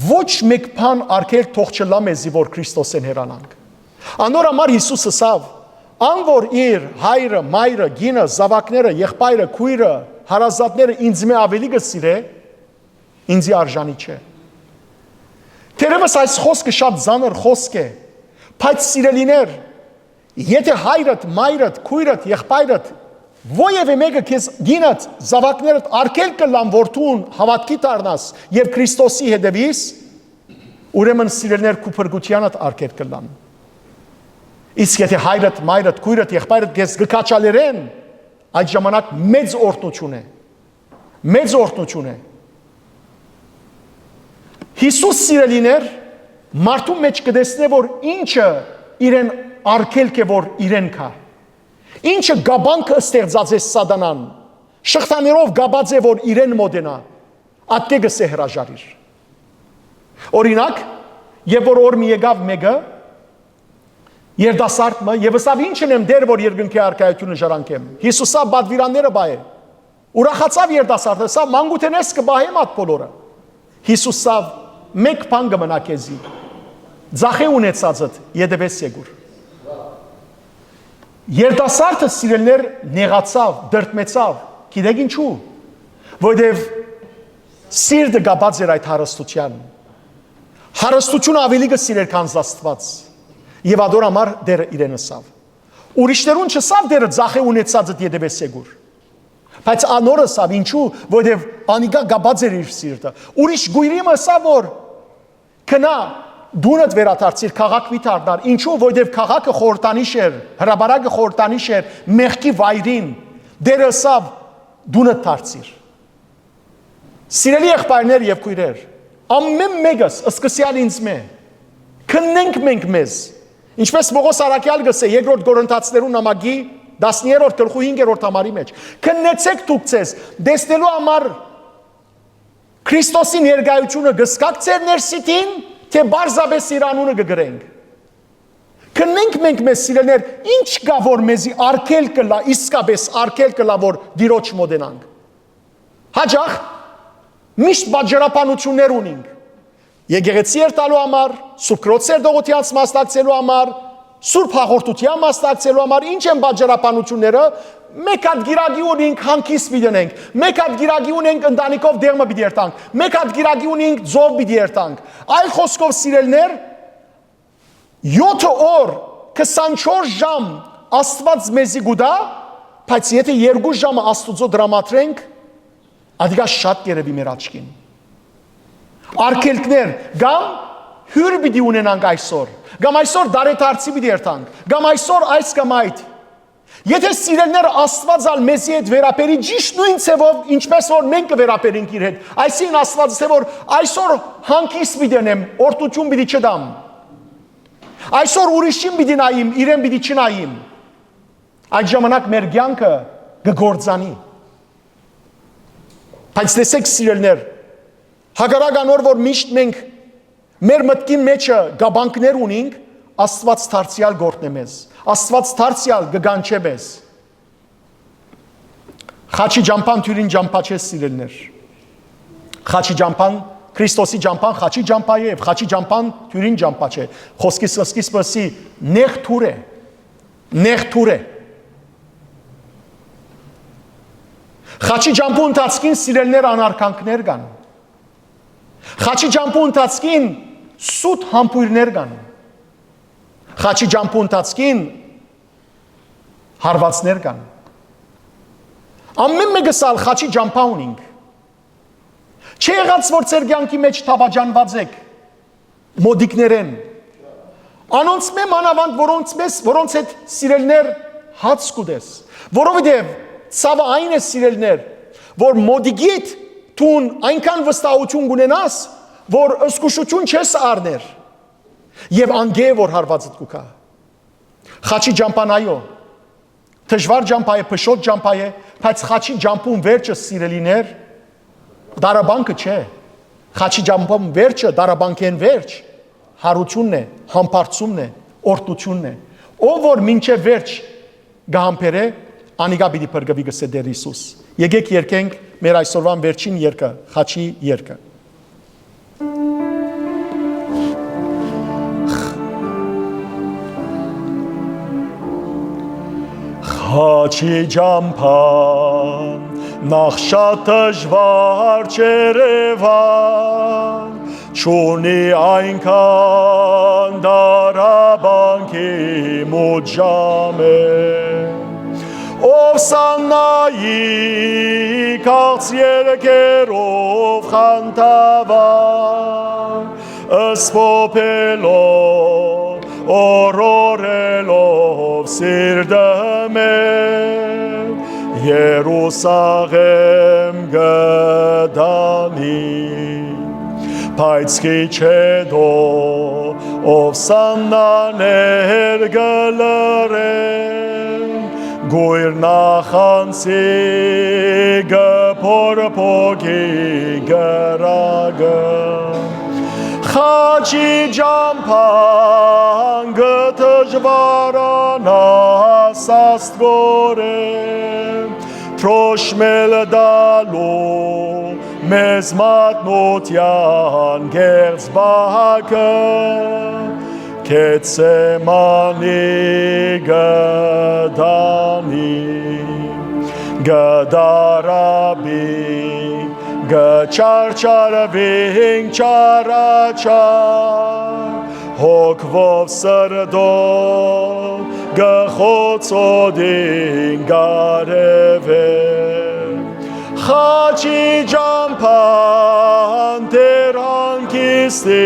ոչ մեկ բան արկել թող չլա մեզի, որ Քրիստոսեն հեռանանք։ Անոր համար Հիսուսը ասավ, ան որ իր հայրը, մայրը, գինը, զավակները, եղբայրը, քույրը, հարազատները ինձ մե ավելի կսիրե, ինձի արժանի չէ։ Թերևս այս խոսքը շատ ծանր խոսք է, բայց սիրելիներ, եթե հայրդ, մայրդ, քույրդ, եղբայրդ Ոյևէ մեկը քեզ գինդ զավակներդ արկել կլան որթուն հավատքի դառնաս եւ Քրիստոսի հետևիս, ուրեմն սիրելիներ քու փրկությանդ արկել կլան։ Իսկ եթե հայրդ, մայրդ, քույրդ, եղբայրդ քեզ գկաչալերեն, այդ ժամանակ մեծ օրհնություն է։ Մեծ օրհնություն է։ Հիսուս սիրելիներ մարդու մեջ կտեսնե որ ինչը իրեն արկել կե որ իրեն կա։ Ինչը գաբանքը ստեղծած է սատանան, շղթաներով գաբած է, որ իրեն մոդենա, ատկե գսե հրաժարիր։ Օրինակ, երբ որ օր մի եկավ մեկը, երդասարտը, եւ ասավ ինչն եմ դեր, որ երկնքի արքայությունը ժառանգեմ։ Հիսուսա բադվիրանները բայ է։ Ուրախացավ երդասարտը, ասավ մանգութենես կբահեմ այդ բոլորը։ Հիսուսա մեկ բան կմնա քեզի։ Ձախե ունեցածդ յետևես եկուր։ Երդասարտը սիրելներ նեղացավ, դրտմեցավ, գիտեք ինչու, որովհետև սիրտը գաբած էր այդ հարստության։ Հարստությունը ավելի կսիրեր քան Աստված։ Եվ ադոր համար դերը իրեն ասավ։ Ուրիշներուն չսավ դերը ձախե ունեցածդ յետևես եկուր։ Բայց անորը ասավ ինչու, որովհետև անիկա գաբած էր իր սիրտը։ Ուրիշ գույրիմը ասավ որ կնա դունդ վերադարձիր քաղաք վիթարդար, ինչու, որովհետև քաղաքը խորտանիշ էր, հրաբարակը խորտանիշ էր, մեղքի վայրին, դերը ասավ դունդ դարձիր։ Սիրելի եղբայրներ եւ քույրեր, ամեն մեկս սկսյալ ինձ մե, քննենք մենք մեզ, ինչպես Պողոս Արաքյալ գսե երկրորդ Կորինթացիներուն նամակի 10-րդ գլխու 5-րդ համարի մեջ։ Քննեցեք դուք ձեզ, դեսնելու համար Քրիստոսի ներկայությունը գսկակ ձեր ներսիտին, թե բարձաբես իր անունը կգրենք։ Քննենք մենք մեզ սիրելներ, ինչ կա որ մեզի արկել կլա, իսկապես արկել կլա որ դիրոջ մոդենանք։ Հաջող միշտ բաժարապանություններ ունենք։ Եկեղեցի տալու համար, Սուրբ Քրոստեր դողոթյանց մասնակցելու համար, Սուրբ հաղորդության մասնակցելու համար ինչ են բաժարապանությունները։ Մեկ հատ գիրագի ունենք հանգիստ պիտենենք, մեկ հատ գիրագի ունենք ընտանիքով դեղմը պիտի երթանք, մեկ հատ գիրագի ունենք ձով պիտի երթանք։ Այլ խոսքով սիրելներ, 7 օր 24 ժամ Աստված մեզի գուտա, բայց եթե 2 ժամը Աստուծո դրամատրենք, ադիգա շատ կերևի մեր աչքին։ Արկելքներ գամ հյուր պիտի ունենանք այսօր, գամ այսօր դարեթարցի պիտի երթանք, գամ այսօր այս կամ այդ։ Եթե սիրելներ Աստված ալ մեզի հետ վերապերի ճիշտ նույն ցևով, ինչպես որ մենք կվերապերենք իր հետ, այսին Աստված ասե որ այսօր հանգիստ պիտենեմ, օրտություն պիտի չդամ։ Այսօր ուրիշին պիտի նայիմ, իրեն պիտի չնայիմ։ Այդ ժամանակ մեր կյանքը կգործանի։ Բայց տեսեք սիրելներ, հակառականոր որ միշտ մենք մեր մտքի մեջը գաբանքներ ունենք, Աստված դարձյալ գործն է մեզ, Աստված դարձյալ կգանչե մեզ։ Խաչի ջամփան թյուրին ջամփա չէ սիրելներ։ Խաչի ջամփան Քրիստոսի ջամփան խաչի ջամփա է, եւ խաչի ջամփան թյուրին ջամփա չէ։ Խոսքի սկիզբը նեղ թուր է, նեղ թուր է։ Խաչի ջամփու ընթացքին սիրելներ անարքանքներ կան։ Խաչի ջամփու ընթացքին սուտ համբույրներ կան։ Խաչի ջամփու ընթացքին հարվածներ կան։ Ամեն մեկս ալ խաչի ջամփա ունենք։ Չի եղած որ ձեր կյանքի մեջ թավաջանված եք մոդիկներեն։ Անոնց մե մանավանդ որոնց հետ սիրելներ հաց կուտես։ Որովհետև ցավը այն է սիրելներ, որ մոդիկիդ տուն այնքան վստահություն կունենաս, որ ըսկուշություն չես առներ։ Եվ անգե որ հարվածդ կուքա։ Խաչի ջամփան այո։ Դժվար ջամփա է, փշոտ ջամփա է, բայց խաչի ջամփուն վերջը սիրելիներ դարաբանկը չէ։ Խաչի ջամփում վերջը դարաբանկեն վերջ հարությունն է, համբարձումն է, օրտությունն է։ Ով որ մինչև վերջ գահամբեր է, անիգա պիտի փրկվի գսե Տեր Հիսուս։ Եկեք երգենք մեր այսօրվան վերջին երգը, խաչի երգը։ Խաչի ջամփան նախ շատ դժվար չերևան, չունի այնքան դարաբանկի մոտ ժամ է, ով սաննայի քաղց երկերով խանթավան, ըսպոպելով, օրորելով սիրտը մեր, Երուսաղեմ գդանի, բայց քիչ հետո ով սաննաներ գլրեն, գույր նախանցի գփորփոքի գրագը, խաչի ջամփան գդժվարանաս աստվորեն, Թրոշմել դալու մեզ մատնության գերձ բահակը, Քեցեմանի գդանի, գդարաբի, գչարչարվինք չարաչար, հոգվով սրդով, գխոցոդին գարևեր, խաչի ջամփան Տեր հանգիստի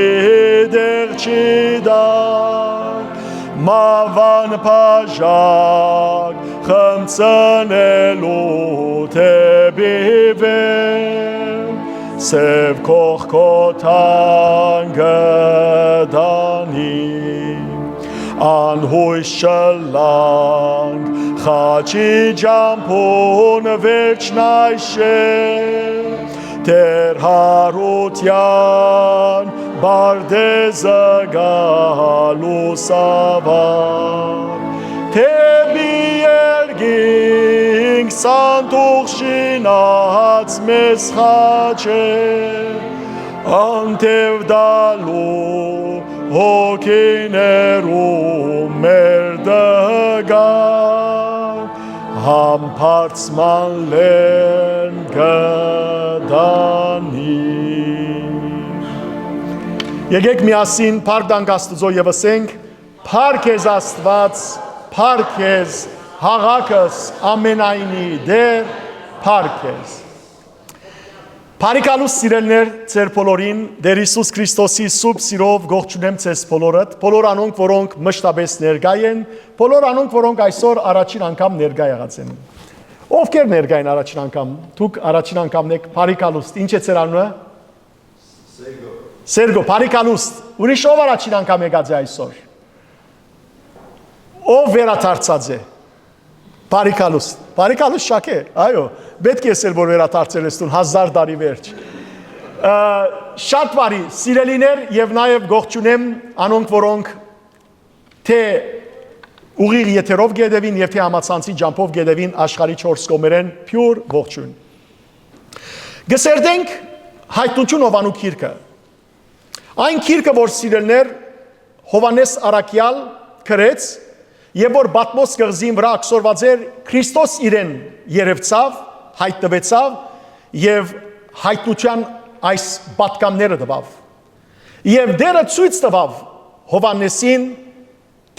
դեղ չի դար, մավան բաժակ խմցնելու թեբիվեր, սև կողքոթան գդանի, անհույս շլանք խաչի ջամփուն վերջնայշել Տեր հարության բարդեզը գալուսավար Թեբի երգինք սանտուղ շինած մեզ խաչել Անտև դալու հոգիներու մեր դգան Համբարձման լեն գդանի Եկեք միասին փառք տանք Աստծո եւ ասենք Փառք ես Աստված, փառք ես հաղաքս ամենայնի դեր, փառք ես Փարիկալուս սիրելներ ձեր բոլորին, Տեր Հիսուս Քրիստոսի սուրբ սիրով ողջունեմ ձեզ բոլորդ, բոլոր անոնք, որոնք մշտապես ներկա են, բոլոր անոնք, որոնք այսօր առաջին անգամ ներկա եղած են։ Ովքեր ներկա են առաջին անգամ, դուք առաջին անգամն եք Փարիկալուս, ինչ է ձեր անունը։ Սերգո, Փարիկալուս, ուրիշ ով առաջին անգամ եկած է այսօր։ Ով վերադարձած է։ Փարիկալուս, Փարիկալուս շակե, այո, պետք է ասել, որ վերադարձել ես տուն 1000 տարի վերջ։ Շատ բարի, սիրելիներ եւ նաեւ ողջունեմ անոնք, որոնք թե ուղիղ եթերով գետևին եւ թե համացանցի ջամփով գետևին աշխարհի 4 կողմերեն փյուր ողջույն։ Գսերդենք հայտնություն Հովանու քիրքը։ Այն քիրքը, որ սիրելներ Հովանես Արաքյալ գրեց Եվ որ Պատմոս կղզին վրա ակսորված էր Քրիստոս իրեն երևցավ, հայտնվեցավ եւ հայտնության այս պատկամները տվավ։ Եվ դերը ցույց տվավ Հովանեսին,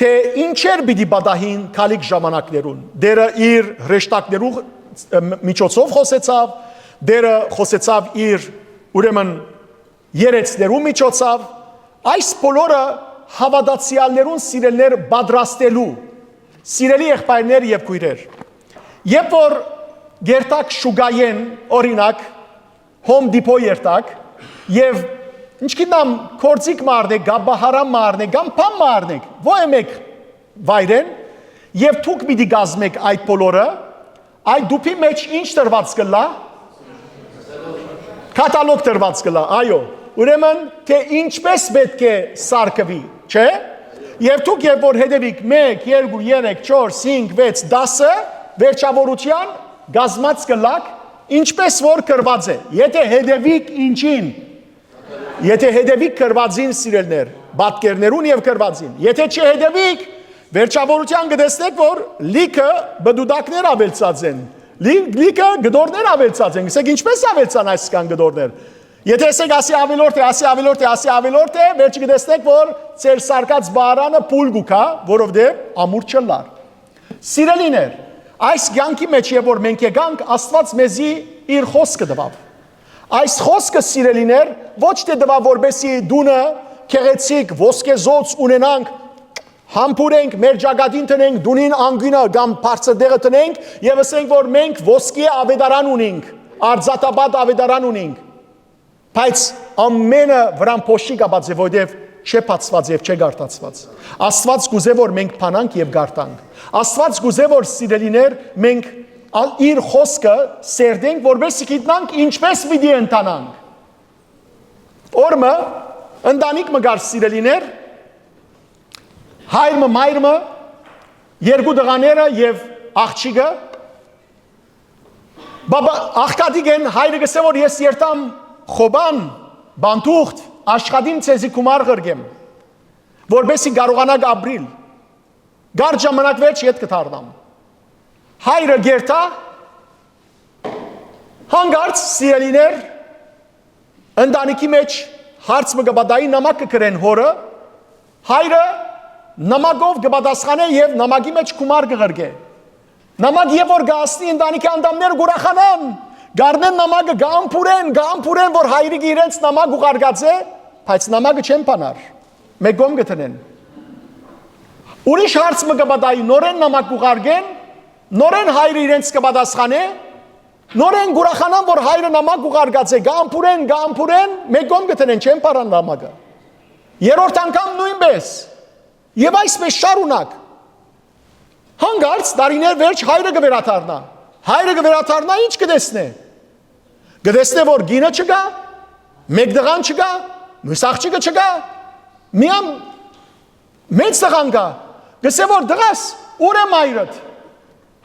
թե ինչեր պիտի պատահին քալիք ժամանակներուն։ Դերը իր հրեշտակներու միջոցով խոսեցավ, դերը խոսեցավ իր ուրեմն երեցներու միջոցով, այս բոլորը հավատացյալներուն սիրելներ պատրաստելու Սիրելի եղբայրներ եւ քույրեր Երբ որ գերտակ շուգայեն օրինակ հոմ դիպո երտակ եւ ինչքինամ կորցիկ մարնեք գաբահարամ մարնեք կամ փամ մարնեք ո՞եմեք վայրեն եւ թուք պիտի գազմեք այդ բոլորը այդ դուփի մեջ ինչ տրված կլա կատալոգ տրված կլա այո ուրեմն թե ինչպես պետք է սարքվի չէ Եվ դուք երբ որ հետևիք 1, 2, 3, 4, 5, 6, 10 վերջավորության գազմած կլակ ինչպես որ կրված է Եթե հետևիք ինչին Եթե հետևիք կրվածին սիրելներ պատկերներուն եւ կրվածին Եթե չհետևիք վերջավորության կտեսնեք որ լիքը բդուդակներ ավելցած են լիքը գդորներ ավելցած են Գսեք ինչպես ավելցան այսքան գդորներ Եթե ասեք ասի ավելորդ է, վերջի կտեսնեք, որ ծեր սարկած բարանը պուլ գուքա, որովհետև ամուր չլար։ Սիրելիներ, այս կյանքի մեջ երբ որ մենք եկանք, Աստված մեզի իր խոսքը տվավ։ Այս խոսքը սիրելիներ, ոչ թե տվավ, որպեսզի դունը քեղեցիկ ոսկեզոծ ունենանք, համբուրենք, մեր ճակատին տնենք, դունին անգյունը կամ բարձր դեղը տնենք եւ ասենք, որ մենք ոսկի ավետարան ունենք, արձատաբադ ավետարան ունենք։ Բայց ամենը վրան փոշի կապած է, որովհետև չէ բացված եւ չէ գարտացված։ Աստված գուզե որ մենք փանանք եւ գարտանք։ Աստված գուզե որ սիրելիներ մենք իր խոսքը սերդենք, որովհետև գիտնանք ինչպես պիտի ընտանանք։ Օրմը ընտանիք մգար սիրելիներ, հայրը մայրը, երկու դղաները եւ աղջիկը։ Բաբա աղքատիկ են հայրը գսե որ ես երտամ Խոբան, բանտուղթ, աշխատին ծեզի կումար գրգեմ, որբեսի կարողանակ ապրիլ, գար ժամանակ վերջ ետ կթարնամ։ Հայրը գերտա, հանգարց սիրելիներ, ընտանիքի մեջ հարց մգաբադայի նամակ կկրեն հորը, հայրը նամակով կպատասխանե եւ նամակի մեջ կումար կգրգե։ Նամակ եւ որ գասնի ընտանիքի անդամներ գուրախանան, Գարնեն նամակը գամփուրեն, որ հայրիկը իրենց նամակ ուղարկած է, բայց նամակը չեն բանար, մեկ գոմ գտնեն։ Ուրիշ հարց մը կպատայի, նորեն նամակ ուղարկեն, նորեն հայրը իրենց կպատասխանե, նորեն գուրախանան, որ հայրը նամակ ուղարկած է, գամփուրեն, մեկ գոմ գտնեն, չեն բանան նամակը։ Երրորդ անգամ նույնպես, եւ այսպես շարունակ։ Հանգարց դարիներ վերջ հայրը կվերաթարնա։ Հայրը կվերաթարնա ինչ կտեսնե։ Կտեսնե որ գինը չկա, մեկ դղան չկա, մյուս աղջիկը չկա, միամ մեծ տղան կա։ Կսե որ դղաս, ուր է մայրդ։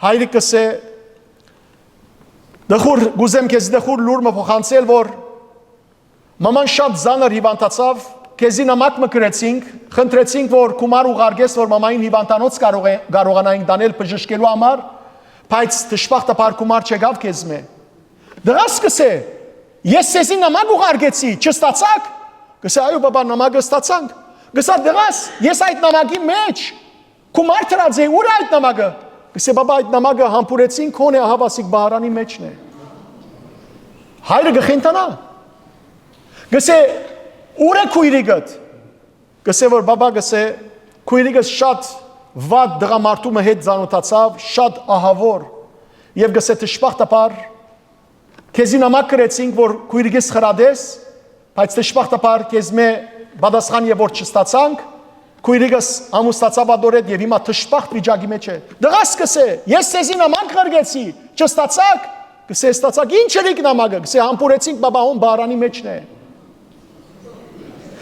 Հայրը կսե դխուր գուզեմ քեզ դխուր լուրը փոխանցել որ մաման շատ զանր հիվանդացավ, քեզի նամակ մկրեցինք, խնդրեցինք որ գումար ուղարկես որ մամային հիվանդանոց կարողանայինք դանել բժշկելու համար, բայց դժբախտաբար գումար չգավ քեզ մե։ Դրաս կսե, ես սեզի նամակ ուղարկեցի, չստացաք։ Կսե այո բաբա նամակը ստացանք։ Կսա դրաս, ես այդ նամակի մեջ գումար տրած է, ուր է այդ նամակը։ Կսե բաբա այդ նամակը համբուրեցինք քոնե ահավասիկ բահարանի մեջն է։ Հայրը գխենտանա։ Կսե ուր է քույրիկդ։ Կսե որ բաբա կսե քույրիկս շատ վատ դղամարտու հետ ծանոթացավ, շատ ահավոր եւ կսե դժբախտաբար քեզի նամակ գրեցինք որ քույրիկս խրադես, բայց դժբախտաբար քեզ մե բադասխան եւ որ չստացանք, քույրիկս ամուսնացավ ադորետ եւ հիմա դժբախտ վիճակի մեջ է։ Դղաս կսե, ես ցեզի նամակ գրեցի, չստացաք, կսե ստացաք, ինչ ելիք նամակը, կսե համբուրեցինք բաբահոն բահարանի մեջն է։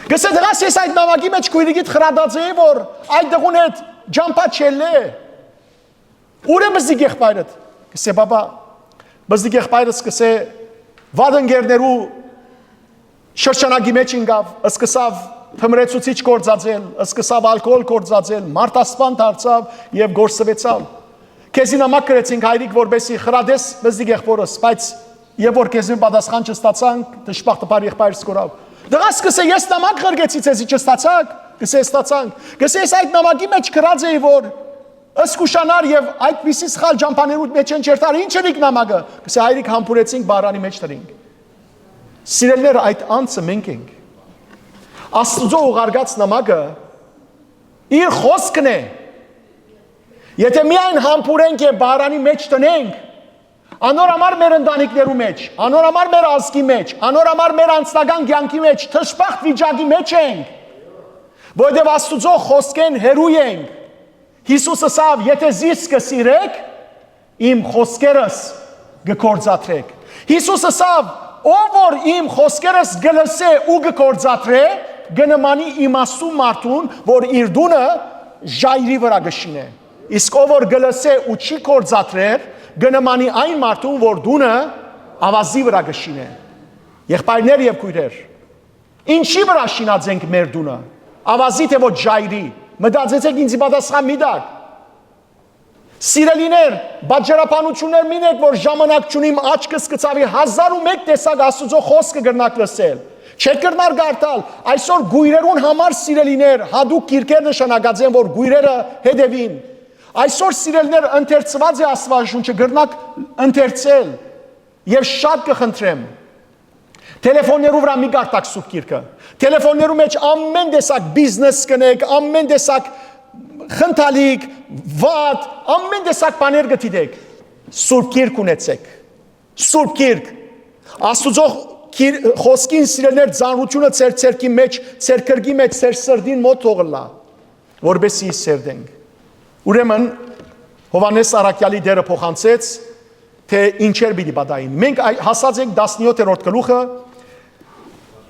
Կսե դրաս ես այդ նամակի մեջ քույրիկիդ խրադած էի որ այդ դղուն հետ ջամփա չելե։ Ուր է բզիկ եղբայրդ։ Կսե բաբա բզիկ եղբայրս կսե վադընկերներու շրջանակի մեջ ինգավ, սկսավ թմրեցուցիչ գործածել, սկսավ ալկոհոլ գործածել, մարտասպան դարձավ եւ գործվեցավ։ Քեզի նամակ գրեցինք հայրիկ որբեսի խրադես բզիկ եղբորս, բայց եւ որ քեզի պատասխան չստացանք, դժբախտաբար եղբայրս կորավ։ Դրաս կսե ես նամակ գրեցի ցեզի չստացաք, կսե ստացանք։ Կսե ես այդ նամակի մեջ գրած էի որ ըսկուշանար եւ այդպիսի սխալ ջամփաներուտ մեջ են չերտար, ինչ ելիք նամակը։ Կսե հայրիկ համբուրեցինք բահարանի մեջ տրինք։ Սիրելիներ այդ անձը մենք ենք։ Աստծո ուղարկած նամակը իր խոսքն է։ Եթե միայն համբուրենք եւ բահարանի մեջ տնենք, անոր համար մեր ընտանիքներու մեջ, անոր համար մեր ազգի մեջ, անոր համար մեր անձնական կյանքի մեջ դժբախտ վիճակի մեջ ենք, որովհետեւ Աստծո խոսքեն հերույ ենք։ Հիսուսը ասավ, եթե զիս կսիրեք, իմ խոսքերս կգործադրեք։ Հիսուսը ասավ, ով որ իմ խոսքերս գլսե ու կգործադրե, գնմանի իմաստու մարդուն, որ իր դունը ժայռի վրա գշինե։ Իսկ ով որ գլսե ու չի գործադրեր, գնմանի այն մարդուն, որ դունը ավազի վրա գշինե։ Եղբայրներ եւ քույրեր, ինչի վրա շինած ենք մեր դունը։ Ավազի թե ոչ ժայռի։ Մտածեցեք ինձ պատասխան մի տակ։ Սիրելիներ, բաժարապանություններ մինեք, որ ժամանակ չունիմ աչքս կծավի 1001 տեսակ Աստծո խոսքը գրնակ լսել։ Չեք կրնար գարտալ, այսօր գույրերուն համար սիրելիներ, հադուկ կիրկեր նշանակած են, որ գույրերը հետևին։ Այսօր սիրելիներ ընթերցված է Աստվածաշունչը, գրնակ ընթերցել եւ շատ կխնդրեմ։ Տելեֆոններով վրա մի գարտակ սուրբ գիրքը։ Տելեֆոններու մեջ ամեն տեսակ բիզնես կնեք, ամեն տեսակ խնդալիք, վատ, ամեն տեսակ բաներ գտիդեք։ Սուրբ գիրք ունեցեք։ Սուրբ գիրք։ Աստուծո խոսքին սիրելիներ ծանրությունը ծեր ցերքի մեջ, ծեր քրգի մեջ, ծեր սրդին մոտ թողլա, որբեսի սերդենք։ Ուրեմն Հովանես Արաքյալի դերը փոխանցեց, թե ինչեր պիտի պատահին։ Մենք հասած ենք 17-րդ գլուխը։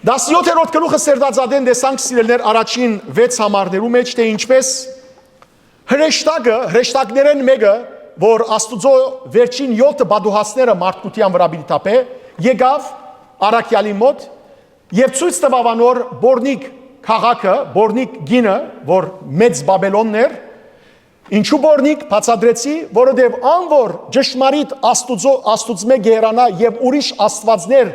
17-րդ գլուխը Սերդածադեն տեսանք սիրելիներ առաջին 6 համարներու մեջ, թե ինչպես հրեշտակներեն մեկը, որ Աստուծո վերջին 7 բադուհասները մարդկության վրա պիտի տապե, եկավ Արաքյալի մոտ եւ ցույց տվավ անոր Բորնիկ քաղաքը, Բորնիկ գինը, որ մեծ Բաբելոնն էր։ Ինչու Բորնիկ բացադրեցի, որովհետև անոր ճշմարիտ Աստուծմե գերանա եւ ուրիշ աստվածներ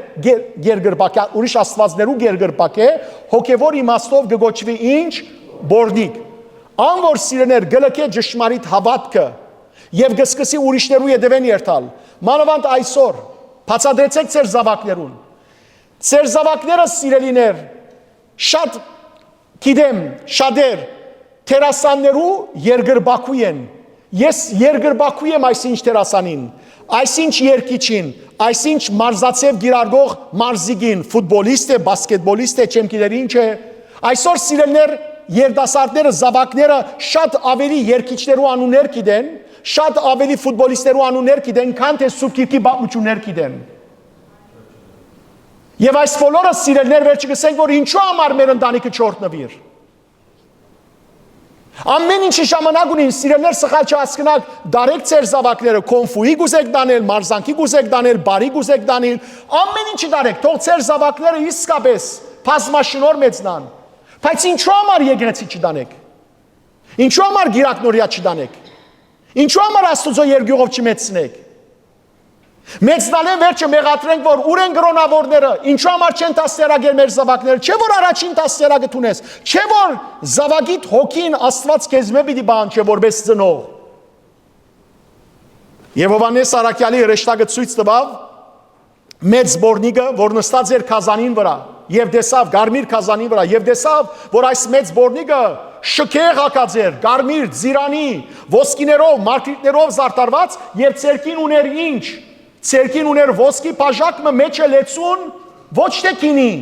գերգրբակա, ուրիշ աստվածներու գերգրբակե, հոգեվոր իմաստով գոչվի ինչ Բորնիկ։ Անոր սիրեներ գլկե ճշմարիտ հավատքը եւ գսկսի ուրիշներու յետևեն երթալ։ Մանավանդ այսօր բացադրեցեք ձեր զավակներուն։ Ձեր զավակները սիրելիներ շատ գիտեմ, շատեր Տերասաններու երգրբակու են։ Ես երգրբակու եմ այսինչ տերասանին, այսինչ երկիչին, այսինչ մարզացև գիրարգող մարզիկին, ֆուտբոլիստ է, բասկետբոլիստ է, չեմ գիտեր ինչ է։ Այսօր սիրելներ երդասարտները, զավակները շատ ավելի երկիչներու անուններ գիտեն, շատ ավելի ֆուտբոլիստերու անուններ գիտեն, քան թե Սուրբ Գիրքի պատմություններ գիտեն։ Եվ այս բոլորը սիրելիներ վերջի գսենք, որ ինչու համար մեր ընտանիքը չորտնվիր։ Ամեն ինչի ժամանակ ունին, սիրելիներ սխալ չհասկնաք, դարեք ձեր զավակները, կոնֆուի գուզեք դանել, մարզանքի գուզեք դանել, բարի գուզեք դանել, ամեն ինչի դարեք, թող ձեր զավակները իսկապես բազմաշնոր մեծնան։ Բայց ինչու համար եկեղեցի չդանեք։ Ինչու համար գիրակնորիա չդանեք։ Ինչու համար Աստուծո երկյուղով չմեծնեք։ Մեծնալեն վերջը մեղադրենք, որ ուր են գրոնավորները, ինչու համար չեն տասներագել մեր զավակները, չէ որ առաջին տասներագը տունես, չէ որ զավակիդ հոգին Աստված քեզ մե պիտի բանջի որպես ծնող։ Եվ Հովհաննես Առաքյալի հրեշտակը ցույց տվավ մեծ բորնիկը, որ նստած էր քազանին վրա, եւ տեսավ գարմիր քազանի վրա, եւ տեսավ, որ այս մեծ բորնիկը շքեղ հակած էր, գարմիր, ձիրանի, ոսկիներով, մարտիրներով զարդարված, եւ ցերկին ուներ ինչ։ Ցերկին ուներ ոսկի բաժակը մեջը լեցուն ոչ թե քինի,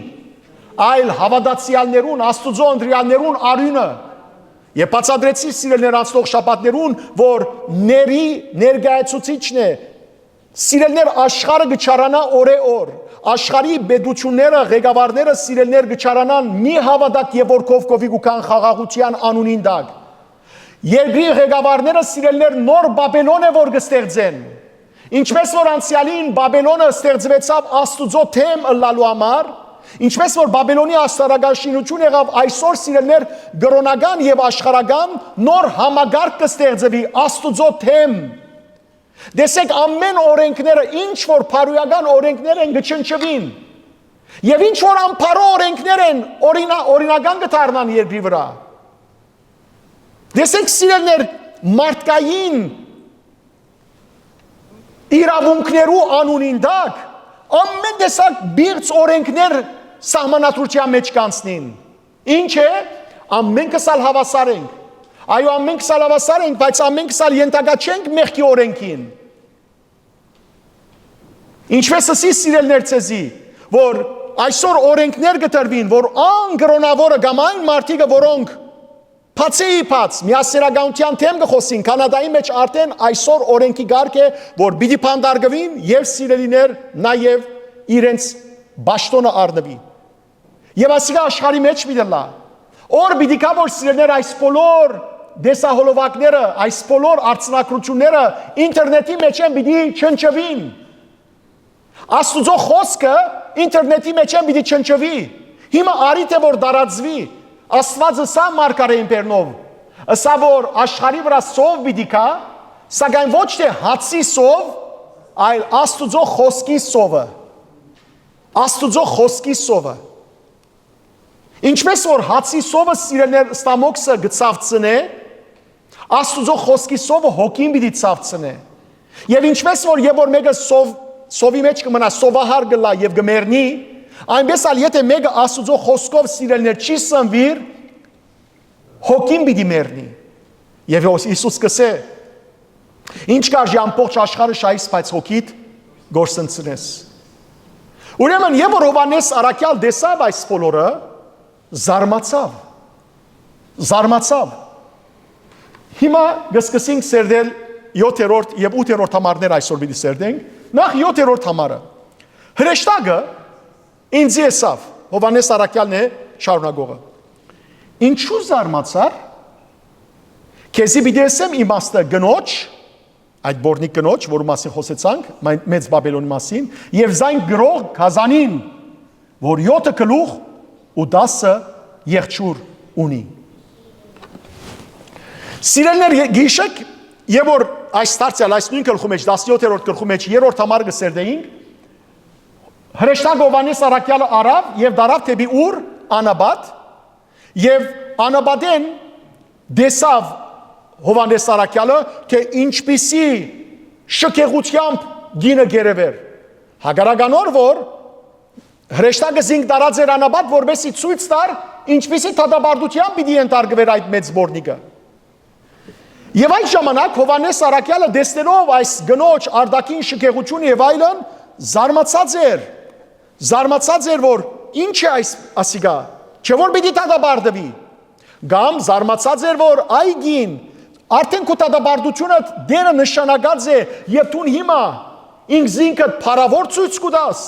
այլ հավատացյալներուն, Աստուծո ընտրյալներուն արյունը։ Եվ բացադրեցի սիրելիներ անցնող շաբաթներուն, որ ների ներկայացուցիչն է, սիրելիներ աշխարհը գճարանա օրե-օր, աշխարհի բեդությունները, ղեկավարները սիրելիներ գճարանան մի հավատակ եւ որքով կովիկ ու կան խաղաղության անունին դակ։ Երկրի ղեկավարները սիրելիներ նոր Բաբելոն է որ կստեղծեն։ Ինչպես որ անցյալին Բաբելոնը ստեղծվեցավ Աստուծո թեմ ըլլալու համար, ինչպես որ Բաբելոնի աստարագաշինություն եղավ, այսօր սիրելիներ գրոնական եւ աշխարհական նոր համագարկ կստեղծվի Աստուծո թեմ։ Դեսեք ամեն օրենքները, ինչ որ փարոյական օրենքներ են գչնչվին։ Եվ ինչ որ անփարո օրենքներ են, օրինական կդառնան երկրի վրա։ Դեսեք սիրելիներ մարդկային իրավունքներու անունին դակ ամեն տեսակ բիղծ օրենքներ սահմանադրության մեջ կանցնին։ Ինչ է, ամենքս ալ հավասար ենք։ Այո, ամենքս ալ հավասար ենք, բայց ամենքս ալ ենթակա չենք մեղքի օրենքին։ Ինչպես ասի սիրելիներ ցեզի, որ այսօր օրենքներ գտրվին, որ անգրոնավորը կամ այն մարդիկը, որոնք Փացի, միասերականության թեմ կխոսին, Կանադայի մեջ արդեն այսօր օրենքի գարկ է, որ պիտի փանդարգվին եւ սիրելիներ նաեւ իրենց ճաշտոնը առնվի։ Եվ ասիկա աշխարհի մեջ պիտի լա։ Օր պիտի կա որ սիրելիներ այս բոլոր դեսահոլովակները, այս բոլոր արցնակրությունները ինտերնետի մեջ են պիտի չնչվին։ Աստուծո խոսքը ինտերնետի մեջ են պիտի չնչվի։ Հիմա արիտ է որ դարածվի։ Աստվածը սա մարգարեին բերնով, ասա որ աշխարհի վրա սով պիտի կա, սակայն ոչ թե հացի սով, այլ Աստուծո խոսքի սովը։ Աստուծո խոսքի սովը։ Ինչպես որ հացի սովը սիրելիներ ստամոքսը գծավծնե, Աստուծո խոսքի սովը հոգին պիտի ծավծնե։ Եվ ինչպես որ եւ որ մեկը սովի մեջ կմնա սովահար գլա եւ գմերնի, այնպես ալ եթե մեկը Աստուծո խոսքով սիրելիներ չի սնվիր, հոգին պիտի մեռնի։ Եվ Հիսուս կսե, ինչ կարժի ամբողջ աշխարհը շահիս, բայց հոգիդ գործընծնես։ Ուրեմն եւ որ Հովհաննես Առաքյալ տեսավ այս բոլորը, զարմացավ։ Հիմա կսկսենք սերդել 7-րդ եւ 8-րդ համարներ այսօր պիտի սերդենք։ Նախ 7-րդ համարը։ Հրեշտակը ինձ եսավ, Հովհաննես Առաքյալն է շարունակողը։ Ինչու զարմացար, քեզի պիտի ասեմ իմաստը գնոջ, այդ բորնիկ գնոջ, որու մասին խոսեցանք, մեծ Բաբելոնի մասին, եւ զայն գրող քազանին, որ 7 գլուխ ու 10 եղջյուր ունի։ Սիրելիներ գիշեք, եւ որ այս դարձյալ այս նույն գլխու մեջ 17-րդ գլխու մեջ 3-րդ համարը կսերդեինք, Հրեշտակ Հովհաննես Առաքյալը արավ եւ դարավ թեպի ուր Անաբադ եւ Անաբադեն դեսավ Հովհաննես Առաքյալը թե ինչպիսի շքեղությամբ գինը գերևեր։ Հագարականոր որ հրեշտակը զինք դարած էր Անաբադ որբեսի ցույց տար ինչպիսի թադաբարդությամբ պիտի ենթարկվեր այդ մեծ բորնիկը։ Եվ այդ ժամանակ Հովհաննես Առաքյալը դեսնելով այս գնոջ արդակին շքեղություն եւ այլն զարմացած էր որ ինչ է այս ասիգա, չէ որ պիտի թադաբարդվի։ Կամ զարմացած էր, որ այգին արդեն քո տադաբարդությունը դերը նշանակած է եւ դու հիմա ինքզինքդ փարավոր ցույց կտաս։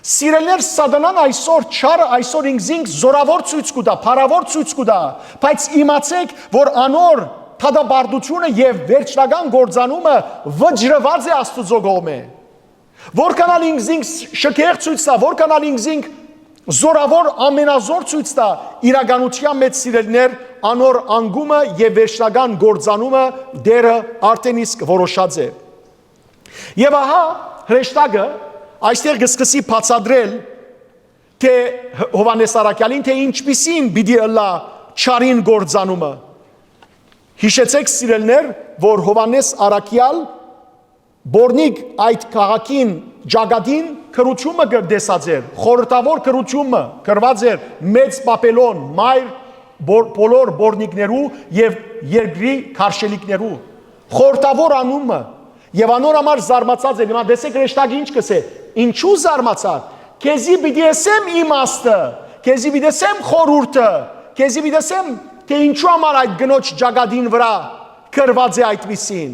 Սիրելներ, սատանան այսօր չարը այսօր ինքզինք զորավոր ցույց կտա, փարավոր ցույց կտա, բայց իմացեք, որ անոր տադաբարդությունը եւ վերջնական գործանումը վճռված է Աստծո կողմէ։ Որքանալ ինքզինք շքեղ ցույց տա, որքանալ ինքզինք զորավոր ամենազոր ցույց տա, իրականության մեջ սիրելներ անոր անգումը եւ վերջնական գործանումը դերը արդեն իսկ որոշած է։ Եվ ահա հրեշտակը այստեղ կսկսի բացատրել թե Հովհաննես Առաքյալին թե ինչպիսին պիտի ըլլա չարին գործանումը։ Հիշեցեք սիրելներ, որ Հովհաննես Առաքյալ Բորնիկ այդ քաղաքին Ջագադին քրությունը կդեսած էր, խորհրդավոր քրությունը կրված էր մեծ Բաբելոն, մայր բոլոր բորնիկներու եւ երկրի քարշելիքներու, խորհրդավոր անումը եւ անոր համար զարմացած էր։ Հիմա դեսեք հրեշտակը ինչ կսե, ինչու զարմացած, քեզի պիտի ասեմ իմաստը, քեզի պիտի ասեմ խորհուրդը, քեզի պիտի ասեմ թե ինչու համար այդ գնոջ Ջագադին վրա կրված է այդպիսին։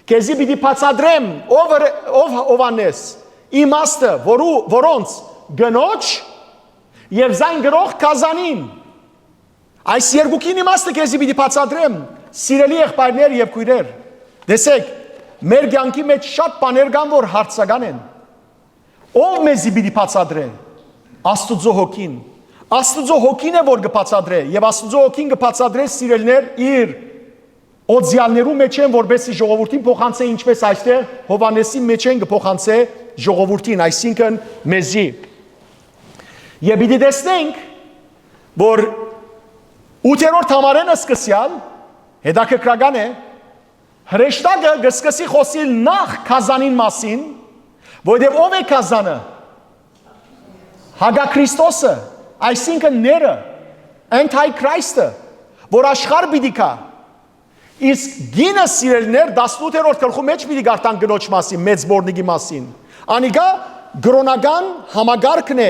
Քեզի պիտի բացատրեմ ով Հովհաննես իմաստը, որոնց գնոջ եւ զայն գրող Կազանին։ Այս երկուքին իմաստը քեզի պիտի բացատրեմ, սիրելի եղբայրներ եւ քույրեր։ Տեսեք, մեր կյանքի մեջ շատ բաներ կան, որ հարցական են։ Ով մեզի պիտի բացատրե։ Աստծո հոգին։ Աստծո հոգին է որ կբացատրե եւ Աստծո հոգին կբացատրե սիրելներ իր օձյալներու մեջ են, որբեսի ժողովրդին փոխանցե ինչպես այստեղ Հովհաննեսի մեջ են կփոխանցե ժողովրդին, այսինքն մեզի։ Եվ պիտի տեսնենք, որ 8-րդ համարենը սկսյալ հետաքրքրական է, հրեշտակը կսկսի խոսիլ նախ Կազանին մասին, որովհետև ով է Կազանը։ Հագաքրիստոսը, այսինքն ները, Antichrist-ը, որ աշխարհ պիտի կա։ Իսկ գինը սիրելներ 18-րդ գլխու մեջ պիտի գարտան գնոջ մասին, մեծ բորնիկի մասին։ Անիկա գրոնական համագարկն է,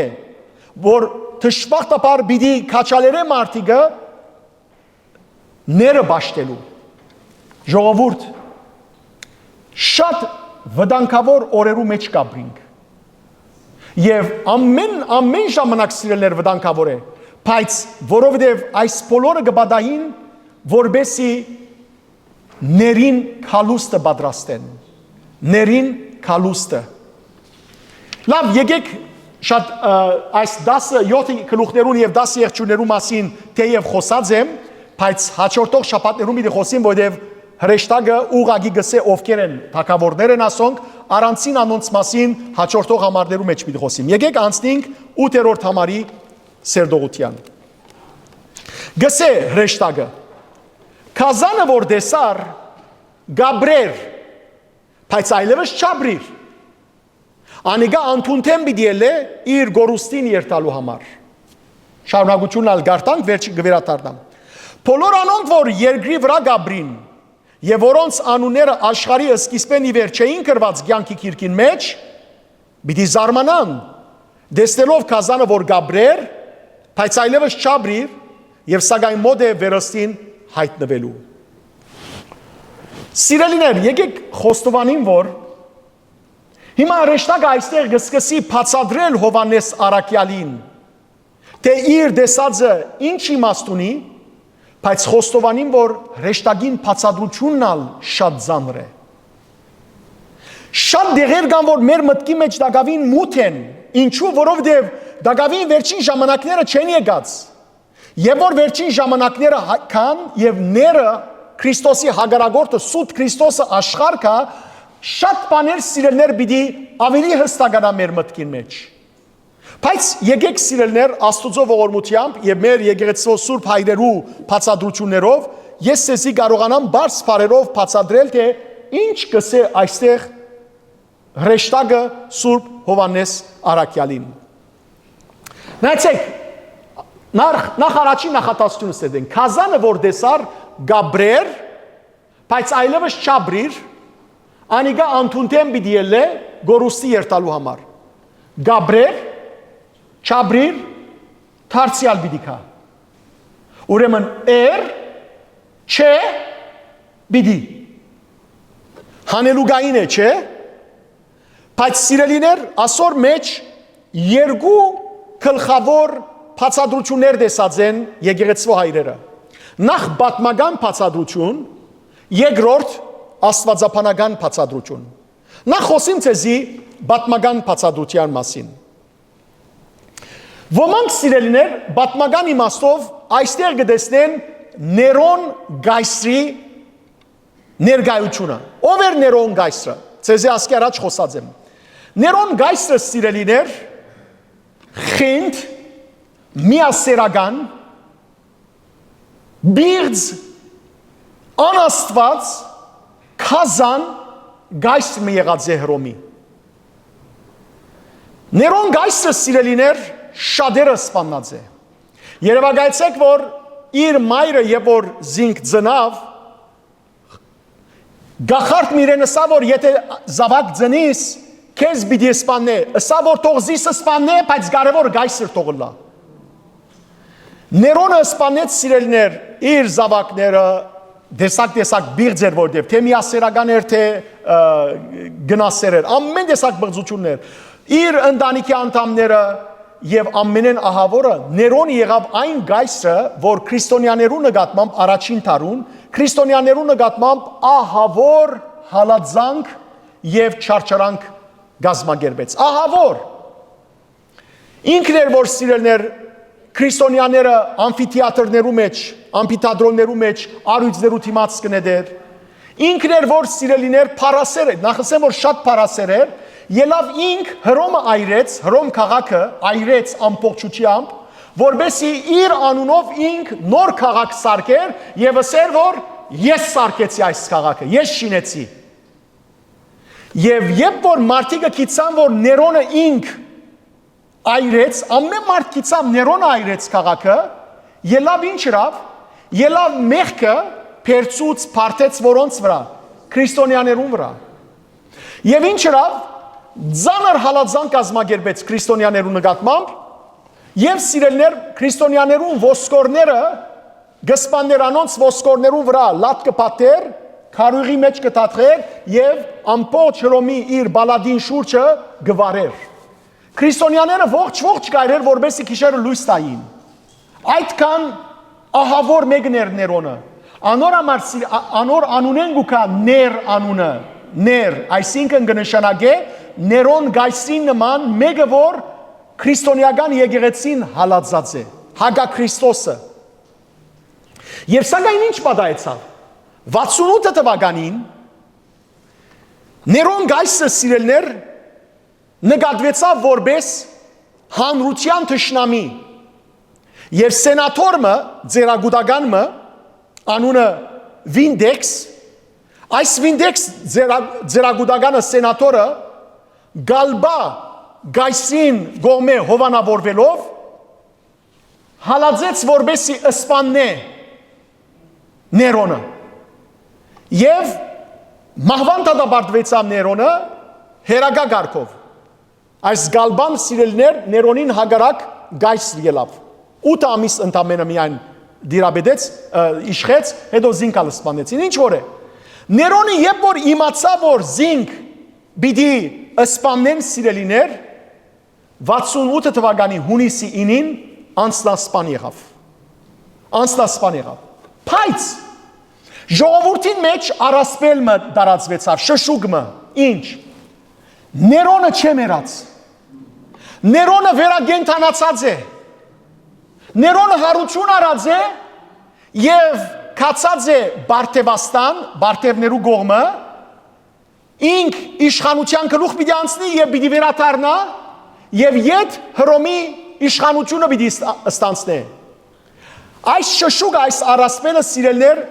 որ թշվախտապար պիտի քաչալերե մարդիկը ները բաշտելու։ Ժողովուրդ, շատ վտանգավոր օրերու մեջ կապրինք։ Եվ ամեն ժամանակ սիրելներ վտանգավոր է, բայց որովհետև այս բոլորը կբադային, որբեսի ներին քալուստը պատրաստեն, ներին քալուստը։ Լավ, եկեք շատ այս 7 գլուխներուն եւ 10 եղջյուրներու մասին թեև խոսած եմ, բայց հաջորդող շաբաթներում պիտի խոսեմ, որովհետեւ հրեշտակը ուղղակի գսե ովքեր են թագավորներ են ասոնք, առանցին անոնց մասին հաջորդող համարներու մեջ պիտի խոսեմ։ Եկեք անցնենք 8-րդ համարի սերդողության։ Գսե հրեշտակը Կազանը որ դեսար գաբրեր, բայց այլևս չաբրիր։ Անիկա անթունթեն պիտի ելե իր գորուստին երթալու համար։ Շարունակությունն ալ գարտանք վերջի գվերատարդամ։ Բոլոր անոնք որ երկրի վրա գաբրին եւ որոնց անունները աշխարհի սկիզբեն ի վեր չէին գրված կյանքի քիրքին մեջ, պիտի զարմանան, դեսնելով Կազանը որ գաբրեր, բայց այլևս չաբրիր եւ սակայն մոտ է վերստին հայտնվելու։ Սիրելիներ, եկեք խոստովանին, որ հիմա հրեշտակը այստեղ կսկսի բացատրել Հովհաննես Առաքյալին, թե իր դեսածը ինչ իմաստ ունի, բայց խոստովանին, որ հրեշտակին բացատրությունն ալ շատ ծանր է։ Շատ դեղեր կան, որ մեր մտքի մեջ դակավին մութ են, ինչու, որովհետև դակավին վերջին ժամանակները չեն եկած։ Եվ որ վերջին ժամանակները կան եւ ները Քրիստոսի հագարագորտը սուտ Քրիստոսը աշխարհ կա, շատ բաներ սիրելներ պիտի ավելի հստականա մեր մտքին մեջ։ Բայց եկեք սիրելներ Աստուծո ողորմությամբ եւ մեր եկեղեցու սուրբ հայրերու բացատրություններով ես ցեզի կարողանամ բարձ բարերով բացատրել թե ինչ կսե այստեղ հրեշտակը սուրբ Հովհաննես Առաքյալին։ Նայեցեք, նախ առաջին նախատասությունը ստեն, Կազանը որ դեսար գաբրեր, բայց այլևս չաբրիր, անիկա անթունթեն պիտի ելե գորուստի երթալու համար։ Գաբրեր, չաբրիր, թարցիալ պիտի կա։ Ուրեմն չէ, բիդի։ Հանելուգային է, չէ։ Բայց սիրելիներ, ասոր մեջ երկու գլխավոր բացատրություններ տեսած են եկեղեցու հայրերը։ Նախ պատմական բացատրություն, երկրորդ աստվածաբանական բացատրություն։ Նախ խոսեմ ցեզի պատմական բացատրության մասին։ Ոմանք սիրելիներ պատմական իմաստով այստեղ կտեսնեն Ներոն գայսրի ներկայությունը։ Ով էր Ներոն գայսրը։ Ցեզի ասկի առաջ խոսած եմ։ Ներոն գայսրը սիրելիներ խինդ միասերական բիրձ անաստված քազան գայսր մի եղած է Հռոմի։ Ներոն գայսրը սիրելիներ շատերը սպանած է։ Երևակայեցեք, որ իր մայրը երբ որ զինք ծնավ, գախարդ միրեն ըսա, որ եթե զավակ ծնիս, քեզ պիտի սպանե, ըսա, որ թող զիսը սպանե, բայց կարևոր գայսր թողլա։ Ներոնը սպանեց սիրելիներ իր զավակները տեսակ բիղձ էր որտև, թե միասերական էր, թե գնասեր էր, ամեն տեսակ բղձություններ, իր ընտանիքի անդամները և ամենեն ահավորը, Ներոն եղավ այն գայսրը, որ քրիստոնյաներու նկատմամբ առաջին դարուն, քրիստոնյաներու նկատմամբ ահավոր հալածանք և չարչարանք գազմագերբեց, ահավոր։ Ինքն էր, որ սիրելներ քրիստոնյաները ամֆիթեատրներու մեջ, ամֆիթատրոններու մեջ առույցներու թիմաց կնեդեր, ինքն էր, որ սիրելիներ պարասեր էր, նախսեմ, որ շատ պարասեր էր, ելավ ինք Հռոմը այրեց, Հռոմ քաղաքը այրեց ամբողջությամբ, որբեսի իր անունով ինք նոր քաղաք սարքեր եւ ասեր, որ ես սարքեցի այս քաղաքը, ես շինեցի։ Եվ երբ որ մարդիկը գիտան, որ Ներոնը ինք այրեց, ամեն մարդ գիտան Ներոնը այրեց քաղաքը, ելավ ինչ ըրավ, ելավ մեղքը փերծուց փարթեց որոնց վրա, քրիստոնյաներուն վրա։ Եվ ինչ ըրավ, ձանր հալածանք կազմակերպեց քրիստոնյաներու նկատմամբ եւ սիրելներ քրիստոնյաներուն ոսկորները գսպաններ անոնց ոսկորներու վրա լատ կպատեր, քարուղի մեջ կտաթրեր եւ ամբողջ Հռոմի իր բալադին շուրջը գվարեր։ Քրիստոնյաները ողջ կայրեր, որբեսի քիշերը լույս տային։ Այդքան ահավոր մեկներ Ներոնը։ Անոր անունեն գուքա Ներ անունը, Ներ, այսինքն կնշանակե Ներոն գայսին նման մեկը որ քրիստոնեական եկեղեցին հալածած է, հագա Քրիստոսը։ Եվ սակայն ինչ պատահեցավ։ 68 թվականին Ներոն գայսը սիրելներ նկատվեցավ որպես հանրության թշնամի եւ սենատորը ձերագուտականը անունը Վինդեքս, այս Վինդեքս ձերագուտականը սենատորը գալբա գայսին գոմե հովանավորվելով հալածեց որբեսի սպաննե Ներոնը եւ մահվան դատապարտվեցավ Ներոնը հերագա գարկով այս գալբան սիրելներ Ներոնին հագարակ գայս ելավ 8 ամիս ընդամենը միայն դիրաբեդեց իշխեց հետո զինքալ սպանեցին ինչ որ է Ներոնը երբ որ իմացավ որ զինք բիդի սպանեն սիրելիներ 68 թվականի հունիսի 9-ին անցնասպան եղավ բայց ժողովրդին մեջ առասպելը դարածվեցավ շշուկը ինչ Ներոնը չէ մեռած Ներոնը վերագենթանացած է Ներոնը հարություն արած է եւ կացած է Բարթևաստան Բարթևներու գողմը ինք իշխանության գլուխ պիտի անցնի եւ պիտի վերադառնա եւ իդ Հռոմի իշխանությունը պիտի ստանցնի այս շշուկը այս առասպելը սիրելներ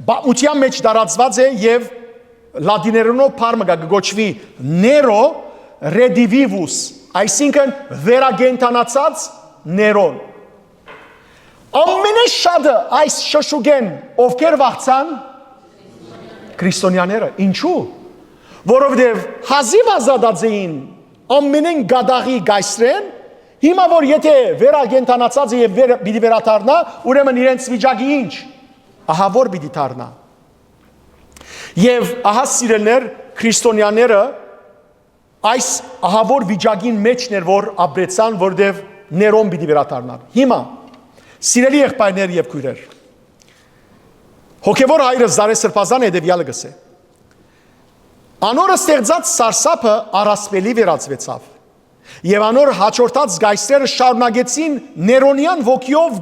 բամության մեջ դարածված է եւ լատիներենով բառը կգոչվի Nero redivivus, այսինքն վերագենթանացած Ներոն։ Ամենաշատը այս շշուկեն ովքեր վախցան քրիստոնյաները, ինչու՞։ Որովհետև հազիվ ազատած էին ամենեն գադաղի գայսրեն Հիմա որ եթե վերագենտանացած է եւ պիտի վերադառնա, ուրեմն իրենց վիճակի ինչ։ Ահավոր պիտի դառնա։ Եվ ահա սիրելներ, քրիստոնյաները այս ահավոր վիճակին մեջն էր, որ ապրեցան, որտեղ ներոն պիտի վերադառնան։ Հիմա սիրելի եղբայրներ եւ քույրեր, հոգևոր հայրը Զարե Սրբազան հետևյալը գսե. Անորը ստեղծած սարսափը առասպելի վերածվեցավ եւ անոր հաջորդած գայսերը շարունակեցին ներոնյան ոգիով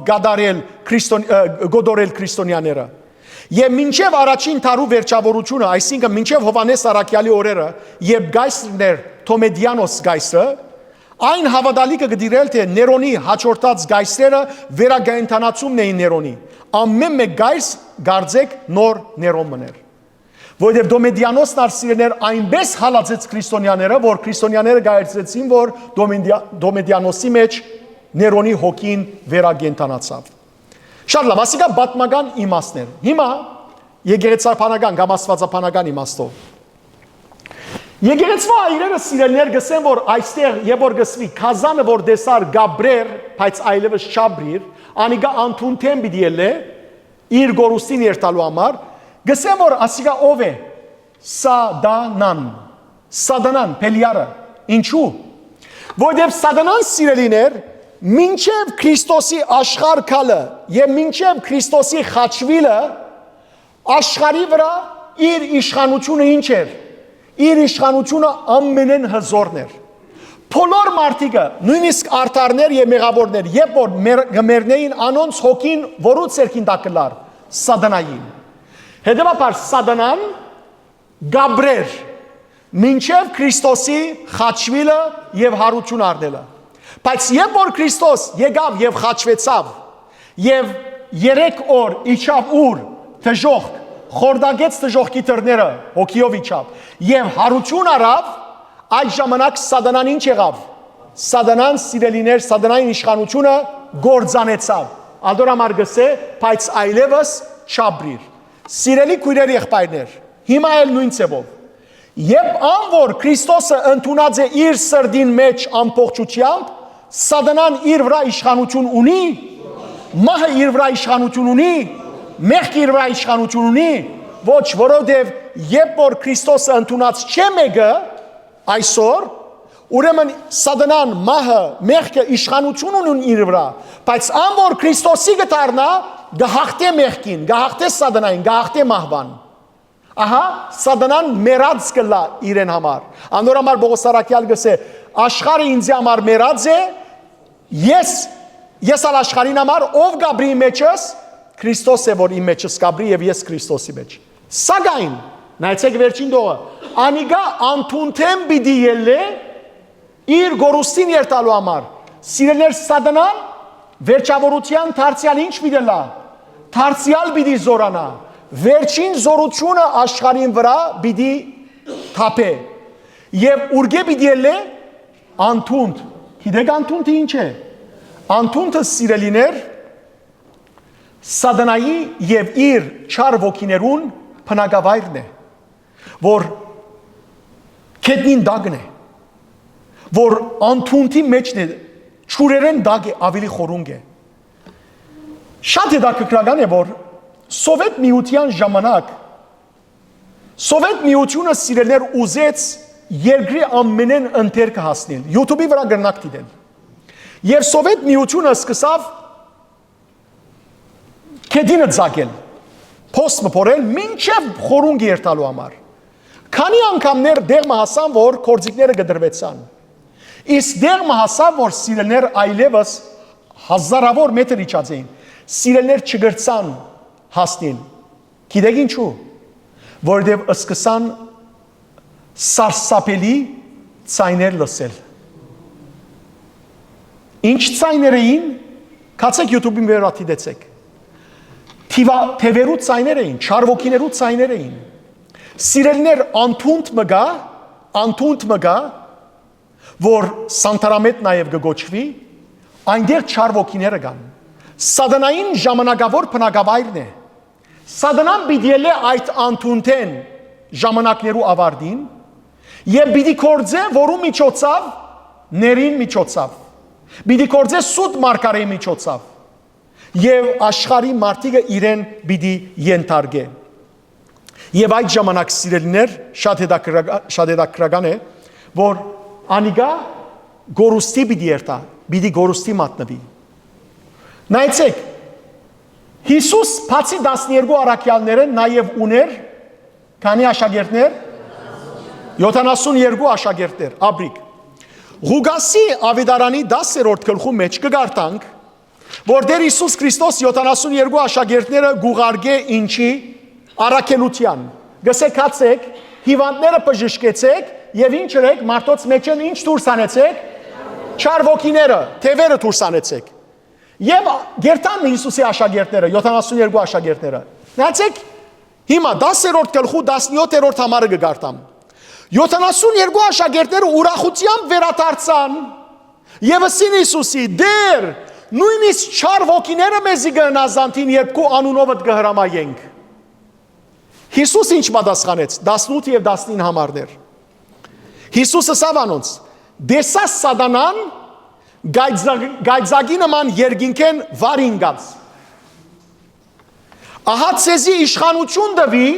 գոդորել քրիստոնյաները եւ մինչեւ առաջին տարու վերջավորությունը, այսինքն մինչեւ Հովանես Արաքյալի օրերը, երբ գայսրներ Թոմեդիանոս գայսը այն հավատալիքը գդիրել թե ներոնի հաջորդած գայսերը վերագայնթանացումն էին ներոնի, ամեն մեկ գայս գարձեք նոր ներոն մներ, որովհետև Դոմեդիանոսն արսիրներ այնպես հալածեց քրիստոնյաները, որ քրիստոնյաները գայեցեցին, որ Դոմեդիանոսի մեջ ներոնի հոգին վերագենտանացավ։ Շատ լավ, ասիկա պատմական իմաստներ։ Հիմա եկեղեցապանական կամ աստվածապանական իմաստով։ Եկեղեցվա այրերը սիրելներ գսեն, որ այստեղ եւ որ գսվի քազանը, որ դեսար Գաբրեր, բայց այլևս Շաբրիր, անիկա անթունթեն պիտի ելե իր գորուստին երթալու համար, գսեն, որ ասիկա ով է Սադանան, Պելիարը, ինչու, որովհետև Սադանան սիրելիներ մինչև Քրիստոսի աշխարհ գալը եւ մինչև Քրիստոսի խաչվիլը աշխարհի վրա իր իշխանությունը ինչ էր, իր իշխանությունը ամենեն հզորն էր։ Բոլոր մարդիկը, նույնիսկ արդարներ եւ մեղավորներ, երբ որ գմերնեին անոնց հոգին որուց երկին տակլար Սադանային։ Հետևաբար Սադանան Գաբրեր մինչև Քրիստոսի խաչվիլը եւ հարություն արդելը։ Բայց երբ որ Քրիստոս եկավ եւ խաչվեցավ եւ 3 օր իջավ ուր դժոխք, խորդագեց դժոխքի դռները հոգիով իջավ եւ հարություն արավ, այդ ժամանակ Սադանան ինչ եղավ։ Սադանան սիրելիներ, Սադանային իշխանությունը գործանեցավ։ Ադորամար գսե, բայց այլևս չաբրիր։ Սիրելի քույրեր եղբայրներ, հիմա էլ նույն ցեվով։ Երբ անոր Քրիստոսը ընդունած է իր սրդին մեջ ամբողջությամբ, Սադանան իր վրա իշխանություն ունի, մահը իր վրա իշխանություն ունի, մեղքը իր վրա իշխանություն ունի, ոչ, որովհետև երբ որ Քրիստոսը ընդունած չէ մեկը այսօր, ուրեմն Սադանան մահը, մեղքը իշխանություն ունեն իր վրա, բայց անոր Քրիստոսի գտարնա գահախտե մեղքին, գահախտե Սադանային, գահախտե մահվան։ Ահա Սադանան մերած կլա իրեն համար։ Անոր համար Պողոս Արաքյալ գսե, աշխարհը ինձ համար մերած է, ես ալ աշխարհին համար ով գաբրի մեջս, Քրիստոս է որ իմ մեջս գաբրի եւ ես Քրիստոսի մեջ։ Սակայն, նայեցեք վերջին դողը, անիգա անթունթեն պիտի ելե իր գորուստին երթալու համար։ Սիրելներ Սադանան վերջավորության դարձյալ ինչ պիտի լա, դարձյալ պիտի զորանա, վերջին զորությունը աշխարհին վրա պիտի թափե եւ ուրգե պիտի ելե անթունթ։ Գիտեք անթունթը ինչ է։ Անթունթը սիրելիներ Սադանայի եւ իր չար ոգիներուն փնագավայրն է, որ քետնին դագն է, որ անթունթի մեջն է, ճուրերեն դագ է, ավելի խորունգ է։ Շատ հետաքրքրական է, որ Սովետ միության ժամանակ Սովետ միությունը սիրելներ ուզեց երկրի ամենեն ընթերքը հասնել, YouTube-ի վրա գրնակ դիտել։ Եվ Սովետ միությունը սկսավ քեդինը ծագել, փոստը փորել, մինչև խորունգ երթալու համար։ Քանի անգամներ դեղը հասան, որ կորձիկները գդրվեցան։ Իսկ դեղը հասավ, որ սիրելներ այլևս հազարավոր մետր իջած էին, սիրելներ չգրցան հասնել։ Գիտեք ինչու։ Որովհետև սկսան սարսափելի ցայներ լսել։ Ինչ ցայներ էին, կացեք YouTube-ին վերադիտեցեք։ Թևերու ցայներ էին, չարվոքիներու ցայներ էին։ Սիրելներ անթունթ մգա, որ սանտարամետ նաև գոչվի, այնտեղ չարվոքիները կան։ Սադանային ժամանակավոր բնակավայրն է։ Սադանան պիտի ելե այդ անթունթեն ժամանակներու ավարտին եւ պիտի կործե, որու միջոցով ներին միջոցով։ Պիտի կործե սուտ մարգարեի միջոցով։ Եվ աշխարհի մարդիկը իրեն պիտի ենթարկե։ Եվ այդ ժամանակ սիրելիներ շատ հետաքրքրական է, որ անիգա գորուստի պիտի երթա, պիտի գորուստի մատնվի։ Նայեցեք, Հիսուս բացի 12 առաքյալները նաև ուներ քանի աշակերտներ 72 աշակերտներ, ապրիկ։ Ղուգասի ավետարանի 10-րդ գլխու մեջ կգարտանք, որ Տեր Հիսուս Քրիստոս 72 աշակերտները գուղարկե ինչի առաքելության։ Գսեք հացեք, հիվանդները բժշկեցեք եւ ինչ եք մարդոց մեջ ինչ դուրս անեցեք, չար ոգիները, թևերը դուրս անեցեք։ Եվ գերտան Հիսուսի աշակերտները, 72 աշակերտները։ Նայեցեք, հիմա 10-րդ գլխու 17-րդ համարը կգարտամ։ 72 աշակերտները ուրախությամբ վերադարձան եւ ասին Հիսուսի. «Դեր, նույնիսկ չար ոգիները մեզի կհնազանդին, երբ քո անունով կհրամայենք»։ Հիսուս ինչ պատասխանեց 18 եւ 19 համարներ։ Հիսուսը ասավ անոնց. «Դեսա սատանան գայձագի նման երկինքեն վարինգած։ Ահա ցեզի իշխանություն տվի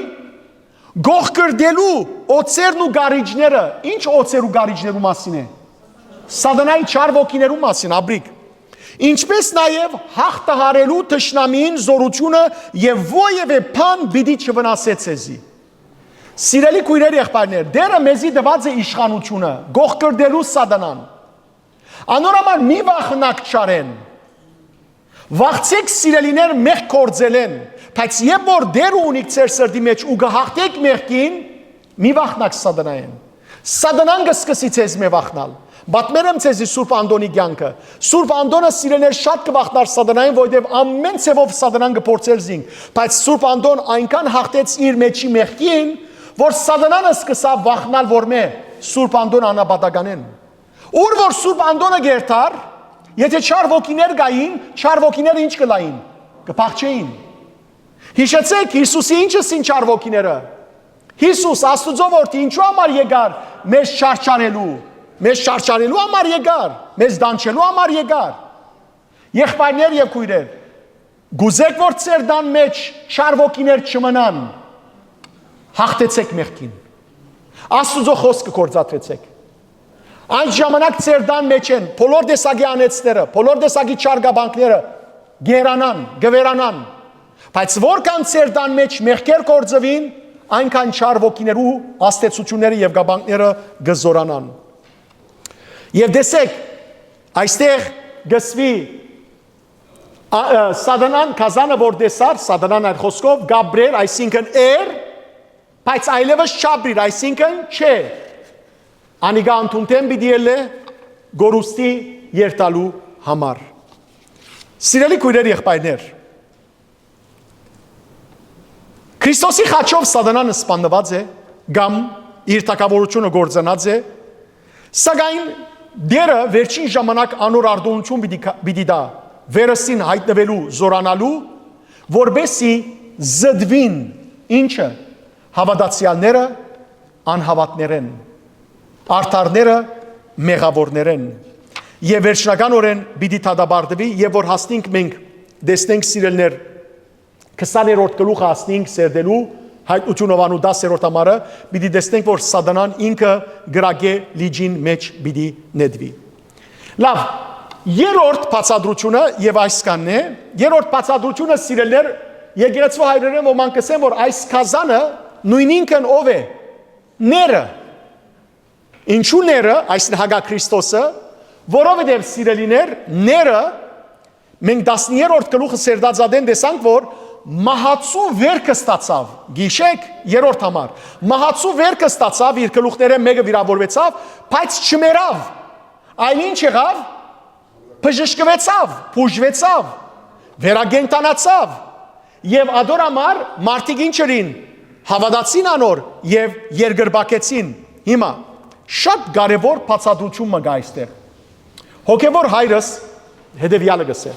գողկրդելու օծերն ու գարիջները, ինչ օծեր ու գարիջներու մասին է։ Սատանայի չար ոգիներու մասին, ապրիկ։ Ինչպես նաև հաղթահարելու թշնամին զորությունը եւ ովևէ բան պիտի չվնասե ցեզի։ Սիրելի քույրեր եղբայրներ, դերը մեզի տված է իշխանությունը, գողկրդելու սատանան։ Անորոման մի վախնակ չարեն։ Վախցեք սիրելիներ մեղք կործելեն, բայց երբ որ դեր ունիք ձեր սրտի մեջ ու գահաղթեք մեղքին, մի վախնակ սատանային։ Սատանան կսկսի ձեզ մե վախնալ։ Պատմեմ ձեզի Սուրբ Անդոնի կյանքը։ Սուրբ Անդոնը սիրելիներ շատ կվախնար սատանային, որովհետև ամեն ցևով սատանան կփորձեր զինք, բայց Սուրբ Անդոն այնքան հաղթեց իր մեջի մեղքին, որ սատանանը սկսավ վախնալ, որ մե Սուրբ Անդոն անապատականեն։ Ուր որ Սուրբ Անդոնը գերտար, եթե չար ոգիներ գային, չար ոգիները ինչ կլային, կփախչեին։ Հիշեցեք Հիսուսի ինչը սին չար ոգիները։ Հիսուս Աստուծո որդի ինչու համար եկար մեզ չարչարելու համար եկար, մեզ դանչելու համար եկար։ Եղբայրներ եւ քույրեր, գուզեք որ ծեր դան մեջ չար ոգիներ չմնան, հաղթեցեք մեղքին։ Աստուծո խոսքը կործածեցեք։ Այն ժամանակ ծեր դան մեջ են բոլոր տեսակի անեցները, բոլոր տեսակի չար գաբանքները գերանան, գվերանան։ Բայց որքան ծեր դան մեջ մեղքեր կործվին, այնքան չար ոգիներու աստեցությունները եւ գաբանքները գզորանան։ Եվ դեսեք, այստեղ գսվի սատանան կազանը որ դեսար, սատանան այդ խոսքով գաբրեր, այսինքն բայց այլևս չաբրիր, այսինքն չէ։ Անիգա ընդունտեն պիտի ելե գորուստի երթալու համար։ Սիրելի քույրեր եղբայրներ, Քրիստոսի խաչով սատանան սպանված է, կամ իր թակավորությունը գործնած է, սակայն դերը վերջին ժամանակ անոր արտոնություն պիտի դա վերստին հայտնվելու, զորանալու, որբեսի զդվին ինչը հավատացյալները անհավատներեն, արդարները մեղավորներեն, եւ վերջնականորեն պիտի դադարվի, եւ որ հասնենք մենք դեսնենք սիրելներ 20-րդ գլուխը հասնենք սերդելու հայտնությունով անու 10-րդ համարը, պիտի դեսնենք, որ սատանան ինքը գրագե լիջին մեջ պիտի նետվի։ Լավ, երրորդ բացատրությունը եւ այսքանն է, երրորդ բացատրությունը սիրելներ, եկեղեցու հայրերեն ոմանք կսեն, որ այս կազանը նույնինքն ով է, ները։ Ինչու ները, այս Հագա Քրիստոսը, որովհետև սիրելիներ, ները մենք 10-րդ գլուխը սերդածադեն տեսանք, որ մահացու վերքը ստացավ, գիշեք երրորդ համար, մահացու վերքը ստացավ, իր գլուխները մեկը վիրավորվեցավ, բայց չմերավ, այլ ինչ եղավ, բժշկվեցավ, բուժվեցավ, վերագենտանացավ, եւ ադոր համար մարդիկ ինչ էին, հավատացին անոր եւ երգրբակեցին։ Հիմա շատ կարևոր բացատրություն մը գա այստեղ։ Հոգևոր հայրս հետևյալը գսե։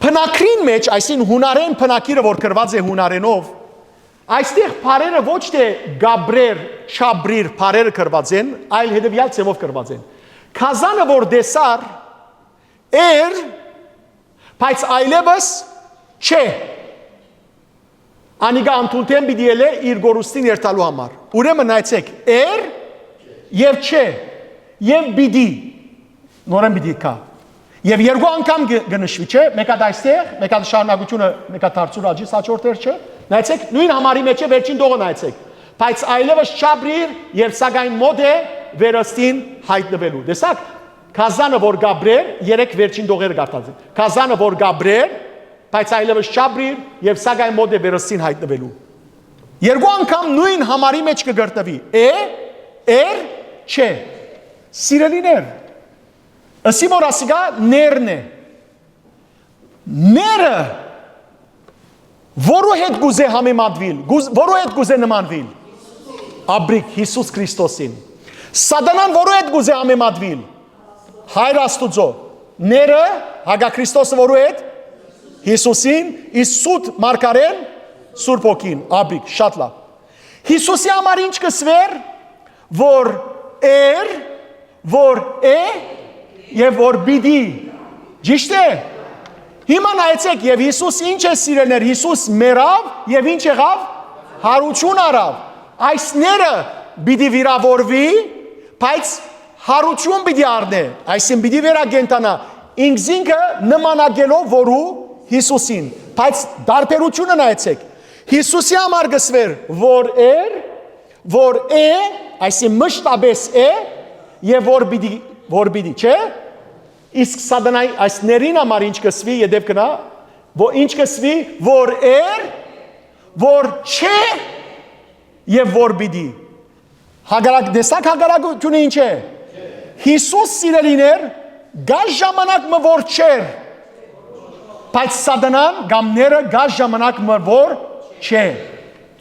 Փնակրին մեջ, այսին հունարեն փնակիրը, որ գրված է հունարենով, այստեղ բարերը ոչ թե գաբրեր, չաբրիր բարերը գրված են, այլ հետևյալ ցևով գրված են։ Քազանը որ դեսար բայց այլևս չէ։ Անիգա անտունտեն պիտի ելե իր գորուստին երթալու համար։ Ուրեմն նայեցեք, եւ չէ, եւ պիտի, նորեն պիտի կա։ Եվ երկու անգամ գնշվի, չէ, մեկա դայստեղ, մեկա շարունակությունը, մեկա դարձուր աջի սաչորտեր չէ։ Նայեցեք, նույն համարի մեջ է վերջին դողը նայեցեք։ Բայց այլևս չաբրիր եւ սակայն մոտ է վերստին հայտնվելու։ Տեսակ, քազանը որ գաբրեր, երեք վերջին դողերը գարտած։ Քազանը որ գաբրեր, բայց այլևս չաբրիր եւ սակայն մոտ է վերստին հայտնվելու։ Երկու անգամ նույն համարի մեջ կգրտվի։ Չէ։ Սիրելիներ, ըսի որ ասիգա ներն է։ Ները որու հետ գուզե համեմատվիլ, որու հետ գուզե նմանվիլ։ Աբրիկ Հիսուս Քրիստոսին։ Սատանան որու հետ գուզե համեմատվիլ։ Հայր Աստուծո։ Ները հագա Քրիստոսը որու հետ Հիսուսին, իսկ սուտ մարգարեն Սուրբ Հոգին, աբրիկ, շատ լավ։ Հիսուսի համար ինչ կսվեր, որ որ եւ որ բիդի։ Ճիշտ է։ Հիմա նայեցեք, եւ Հիսուս ինչ է սիրելներ, Հիսուս մեռավ եւ ինչ եղավ։ Հարություն արավ։ Այս ները բիդի վիրավորվի, բայց հարություն բիդի առնե, այսին բիդի վերագենտանա, ինքզինքը նմանագելով որու Հիսուսին, բայց դարբերությունը նայեցեք, Հիսուսի համար գսվեր, որ այսին մշտաբես եւ որ բիդի, չէ, իսկ սատանայի այս ներին համար ինչ կսվի, յետև կնա, որ ինչ կսվի, որ չէ եւ որ բիդի, դեսակ հագարակությունը ինչ է, Հիսուս սիրելիներ, գազ ժամանակ մը որ չեր, բայց սատանան գամները գազ ժամանակ մը որ չէ,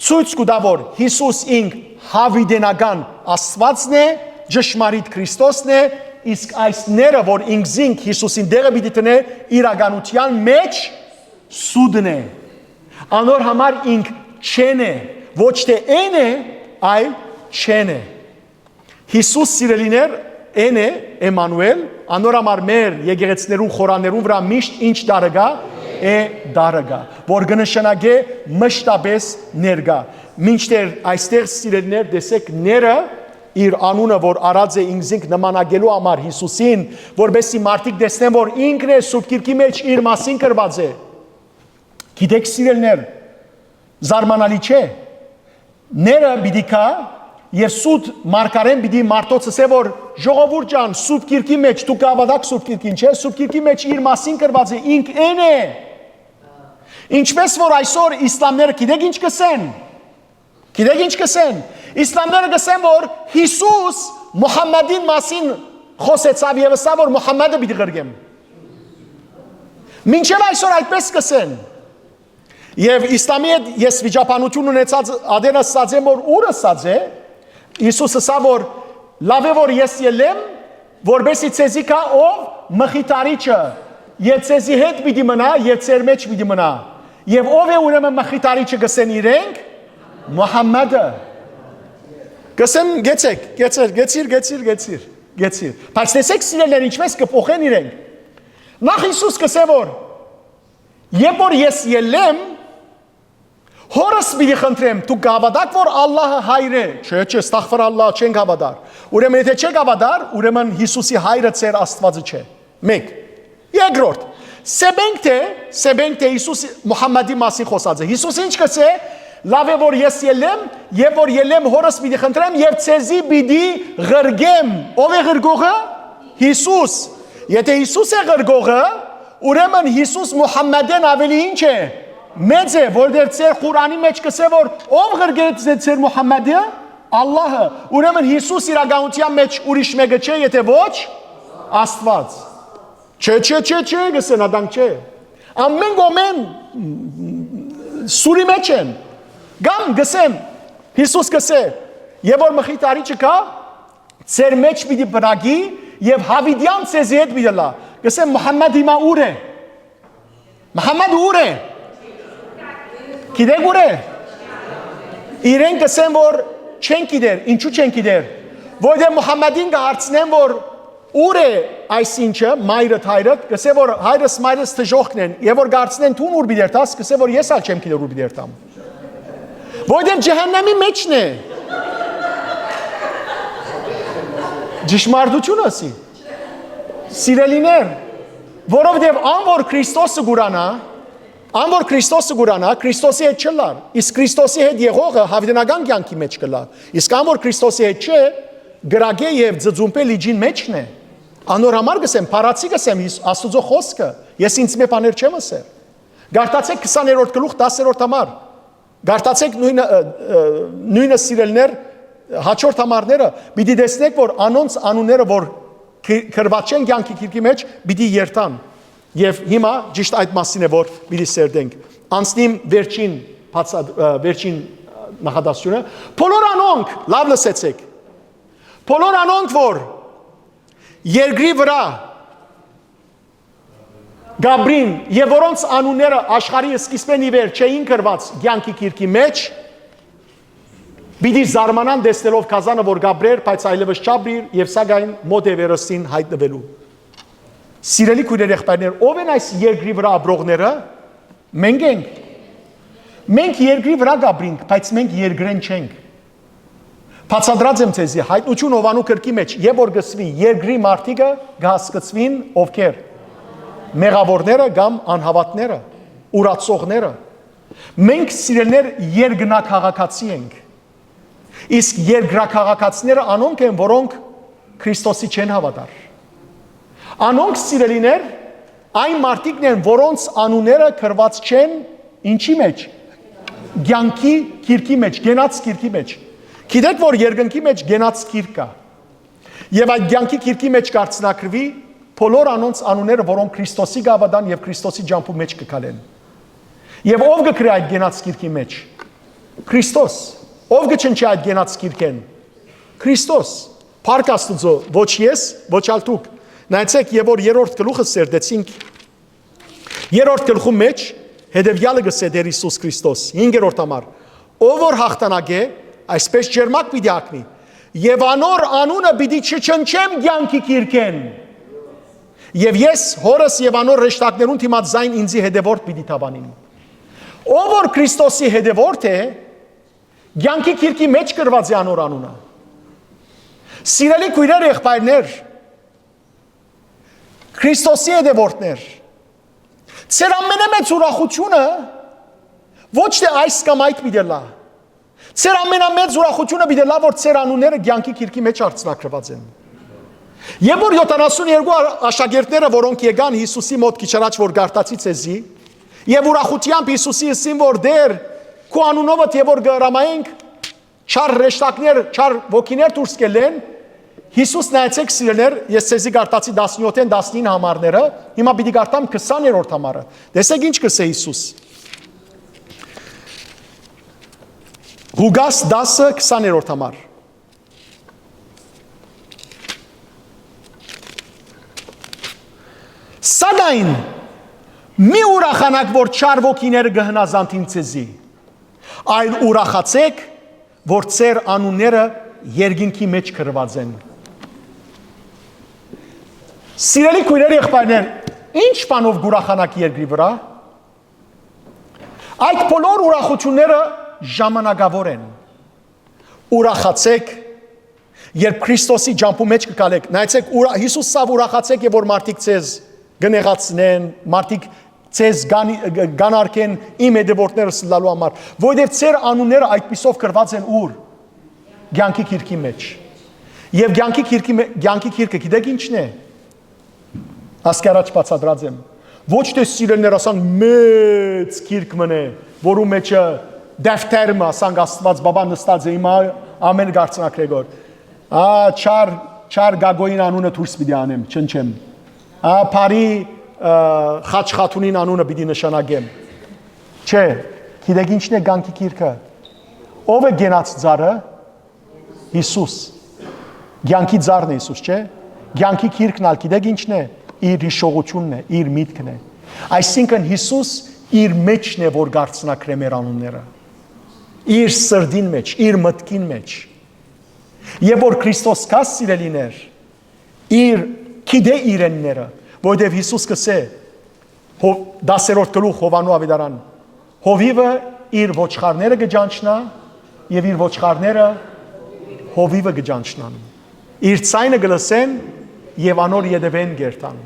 ցույց կուտա որ Հիսուս ինք հավիդենական Աստվածն է, ճշմարիտ Քրիստոսն է, իսկ այս ները որ ինքզինք Հիսուսին դեղը պիտի տնե իրականության մեջ սուդն է, անոր համար ինք չեն է, ոչ թե են է, այլ չեն է, Հիսուս սիրելիներ Են է Էմանուել, անոր համար մեր եկեղեցիներուն խորաներուն վրա միշտ ինչ դարը դարը որ կնշանակե մշտապես ներկա։ Մինչդեռ այստեղ սիրելիներ տեսեք ները իր անունը որ արած է ինքզինք նմանագելու համար Հիսուսին, որբեսի մարդիկ տեսնեն որ ինքն է Սուրբ Գիրքի մեջ իր մասին գրված է։ Գիտեք սիրելիներ, զարմանալի չէ։ Ները պիտի կա Եվ սուտ մարգարեն պիտի մարդոցս է, որ ժողովուրդ ջան, Սուրբ Գիրքի մեջ, դուք հավատաք Սուրբ Գիրքին, չէ, Սուրբ Գիրքի մեջ իր մասին գրված է, ինք են է։ Ինչպես որ այսօր իսլամները գիտեք ինչ կսեն։ Գիտեք ինչ կսեն։ Իսլամները կսեն, որ Հիսուս Մուհամմադին մասին խոսեցավ եւ ասա, որ Մուհամմադը պիտի գրգեմ։ Մինչև այսօր այդպես կսեն։ Եվ իսլամի հետ ես վիճապանություն ունեցած ադենը ասած եմ, որ ուր ասած է, Հիսուս ասա, որ լավ է, որ ես ելեմ, որբեսի ցեզի կա ով մխիթարիչը, եւ ցեզի հետ պիտի մնա, եւ ցեր մեջ պիտի մնա։ Եվ ով է ուրեմն մխիթարիչը գսեն իրենք, Մուհամմադը։ Գսեմ գեցիր։ Բայց տեսեք սիրելիներ, ինչպես կփոխեն իրենք։ Նախ Հիսուս կսե որ երբ որ ես ելեմ, Հորս պիտի խնդրեմ, դու գավադակ որ Ալլահը հայր է, չէ, ստախվր Ալլահ չեն գավադար, ուրեմն եթե չեք գավադար, ուրեմն Հիսուսի հայրը ծեր Աստվածը չէ, մեկ, երկրորդ, սեբենք թե Հիսուս Մուհամմադի մասին խոսած է, Հիսուս ինչ կսե, լավ է որ ես ելեմ, եւ որ ելեմ հորս պիտի խնդրեմ, եւ ցեզի պիտի ղրգեմ, ով է ղրգողը, Հիսուս, եթե Հիսուս է ղրգողը, ուրեմն Հիսուս Մուհամմադեն ավելի ինչ է, Մեծ է, որտեղ ծեր Ղուրանի մեջ կսե որ ով ղրգեց ծեր Մուհամմադը, Ալլահը, ուրեմն Հիսուս իրականության մեջ ուրիշ մեկը չէ, եթե ոչ Աստված։ Չէ, գսեն ադանք չէ։ Ամեն գոմեն սուրի մեջ են։ Գամ գսեմ, Հիսուս գսե, եւ որ մխիթարիչը կա, ծեր մեջ պիտի բրագի եւ հավիդյան ցեզի հետ պիտի լա։ Գսեմ Մուհամմադ հիմա ուր է։ Մուհամմադ ուր է։ Գիտեք ուր է։ Իրենք կսեն որ չեն գիտեր, ինչու չեն գիտեր։ Որտեղ Մուհամմադին կհարցնեն որ ուր է այսինչը մայրդ հայրդ, կսե որ հայրս մայրս թժողքն են, եւ որ գարցնեն տուն ուր բիդերտաս, կսե որ ես ալ չեմ գիտեր ուր բիդերտամ։ Որտեղ ջահանամի մեջն է։ Ճշմարտություն ասի։ Սիրելիներ, որովհետև անոր Քրիստոսը գուրանա, Քրիստոսի հետ չլար, իսկ Քրիստոսի հետ եղողը հավիտենական կյանքի մեջ կլա, իսկ անոր Քրիստոսի հետ չէ, գրագե եւ ձծումպե լիջին մեջն է, անոր համար գսեմ, փարացի գսեմ, Աստուծո խոսքը, ես ինձ մե բաներ չեմ ասել, գարտացեք 20-րդ գլուխ 10-րդ համար, գարտացեք նույնը սիրելներ, հաջորդ համարները, պիտի տեսնեք, որ անոնց անունները, որ քրված չեն կյանքի քիրքի մեջ, պիտի երթան, եւ հիմա ճիշտ այդ մասին է, որ պիտի սերդենք, անցնիմ վերջին նախադասությունը, բոլոր անոնք, լավ լսեցեք, բոլոր անոնք, որ երկրի վրա գաբրին եւ որոնց անունները աշխարհի սկիզբեն ի վեր չէին գրված կյանքի քիրքի մեջ, պիտի զարմանան տեսնելով քազանը, որ գաբրեր, բայց այլևս չաբրիր եւ սակայն մոտ է վերստին հայտնվելու։ Սիրելի քույրեր եղբայրներ, ով են այս երկրի վրա ապրողները։ Մենք ենք։ Մենք երկրի վրա գաբրինք, բայց մենք երկրեն չենք։ Բացատրած եմ ցեզի, հայտնություն Հովանու կրկի մեջ, եւ որ գսվի երկրի մարդիկը կհասկացվին ովքեր։ Մեղավորները կամ անհավատները, ուրացողները։ Մենք սիրելներ երկնակաղակացի ենք։ Իսկ երկրաքաղակացիները անոնք են, որոնք Քրիստոսի չեն հավատար։ Անոնք սիրելիներ այն մարդիկն են, որոնց անունները գրված չեն ինչի մեջ, կյանքի քիրքի մեջ, գենաց քիրքի մեջ։ Գիտեք, որ երկնքի մեջ գենաց քիրք կա։ Եվ այդ կյանքի քիրքի մեջ կարծնակրվի բոլոր անոնց անունները, որոնք Քրիստոսի գավադան եւ Քրիստոսի ջամփու մեջ կգալեն։ Եվ ով կգրի այդ գենաց քիրքի մեջ։ Քրիստոս։ Ով կչնչի այդ գենաց քիրքեն։ Քրիստոս։ Փառք Աստծո, ոչ ես, ոչ ալ դուք։ Նայեցեք, եւ որ երրորդ գլուխը սերդեցինք, երրորդ գլխու մեջ հետեւյալը գսե դեր Հիսուս Քրիստոս, 5-րդ համար, ով որ հաղթանակ է, այսպես ջերմակ պիտի ակնի, եւ անոր անունը պիտի չչնչեմ կյանքի քիրքեն, եւ ես հորս եւ անոր ռեշտակներուն թիմած զայն ինձի հետևորդ պիտի թավանին։ Ով որ Քրիստոսի հետևորդ է, կյանքի քիրքի մեջ գրված է անոր անունը։ Սիրելի քույրեր եղբայրներ, Քրիստոսի հետևորդներ, ծեր ամենամեծ ուրախությունը ոչ թե այս կամ այդ պիտի լա, ծեր ամենամեծ ուրախությունը պիտի լա, որ ծեր անունները կյանքի քիրքի մեջ արձանագրված են։ Եվ որ 72 աշակերտները, որոնք եկան Հիսուսի մոտ քիչ առաջ, որ գարտացի ցեզի, եւ ուրախությամբ Հիսուսի ասին, որ դեր քո անունովը թե որ գրամայենք, չար ռեշտակներ, չար ոգիներ դուրս կելեն, Հիսուս նայեցեք սիրելներ, ես ցեզի գարտացի 17-ին 19 համարները, հիմա պիտի գարտամ 20-րդ համարը։ Տեսեք ինչ կսե Հիսուս։ Ղուկաս 10 20-րդ համար։ Սակայն մի ուրախանակ, որ չար ոգիները կհնազանդին ցեզի, այլ ուրախացեք, որ ծեր անունները երկինքի մեջ գրված են։ Սիրելի քույրեր եղբայրներ, ինչ բանով գուրախանակ երկրի վրա։ Այդ բոլոր ուրախությունները ժամանակավոր են։ Ուրախացեք, երբ Քրիստոսի ջամփու մեջ կգալեք։ Նայեցեք, Հիսուս սավ ուրախացեք, եւ որ մարդիկ ցեզ գնեղացնեն, մարդիկ ցեզ գանարկեն իմ հետևորդներս լալու համար, որովհետև ծեր անունները այդպիսով գրված են ուր։ Կյանքի քիրքի մեջ։ Եվ կյանքի քիրքը գիտեք ինչն է։ Ասկարաչ բացատրած եմ։ Ոչ թե սիրելներ ասան մեծ քիրք մնե, որու մեջը դեֆտերմը ասան Աստված բաբա նստած է հիմա ամեն գարցնակրեգոր։ Չար գագոին անունը դուրս պիտի անեմ, չնչեմ։ Փարի խաչխաթունին անունը պիտի նշանակեմ։ Չէ, գիտեք ինչն է կյանքի քիրքը։ Ով է գենաց ծառը։ Հիսուս։ Կյանքի ծառն է Հիսուս, չէ։ Կյանքի քիրքն ալ գիտեք ինչն է։ Իր հիշողությունն է, իր միտքն է։ Այսինքն Հիսուս իր մեջն է, որ գարցնակրե մեր անունները։ Իր սրդին մեջ, իր մտքին մեջ։ Եվ որ Քրիստոս կա սիրելիներ, իր Գիտե իրենները, որովհետև Հիսուս կսե 10-րդ գլուխ Հովանու ավետարան, հովիվը իր ոչխարները կջանչնա եւ իր ոչխարները հովիվը կջանչնան։ Իր ցայնը գլսեն եւ անոր յետևեն գերտան։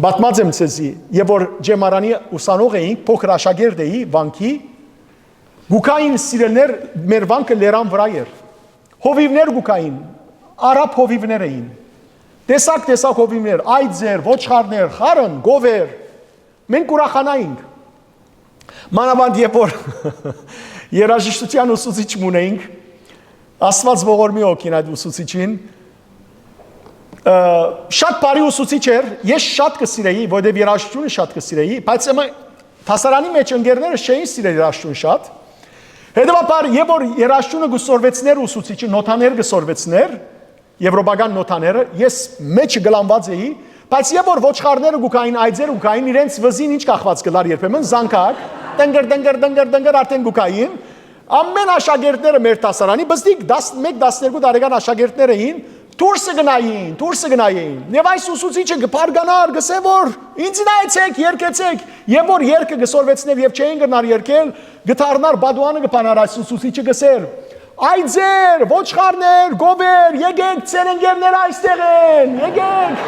Պատմած եմ ցեզի, եւ որ ջեմարանի ուսանող էինք, փոքր աշակերտ էի վանքի, գուկային սիրելներ մեր վանքը լերան վրա էր։ Հովիվներ գուկային, արաբ հովիվներ էին։ Տեսակ հովիվներ, այծեր, ոչխարներ, խարն, գովեր։ Մենք ուրախանայինք։ Մանավանդ երբ որ երաժշտության ուսուցիչ ունեինք, Աստված ողորմի օգին այդ ուսուցիչին, շատ բարի ուսուցիչ էր, ես շատ կսիրեի, որովհետև երաժշտությունը շատ կսիրեի, բայց դասարանի մեջ ընկերները չէին սիրել երաժշտություն շատ։ Հետևաբար, երբ որ երաժշտությունը գուսորվեցներ ուսուցիչը, նոթաներ գսորվեցներ, եվրոպական նոթաները, ես մեջը գլանված էի, բայց երբ որ ոչխարները գուկային, այծերը գուկային, իրենց վզին ինչ կախված գլար երբեմն, զանգակ, դնգր արդեն գուկային, ամեն աշակերտները մեր դասարանի, բստիկ 11-12 տարեկան աշակերտներ էին, դուրսը գնային, եւ այս ուսուցիչը գփարգանար, գսե որ ինձ նայեցեք, երկեցեք, եւ որ երկը գսորվեցներ եւ չէին գնար երկել, գթարնար բադուանը գփանար այս ուսուցիչը գսեր, այծեր, ոչխարներ, գովեր, եկեք ծեր ընկերներ այստեղ են, եկեք։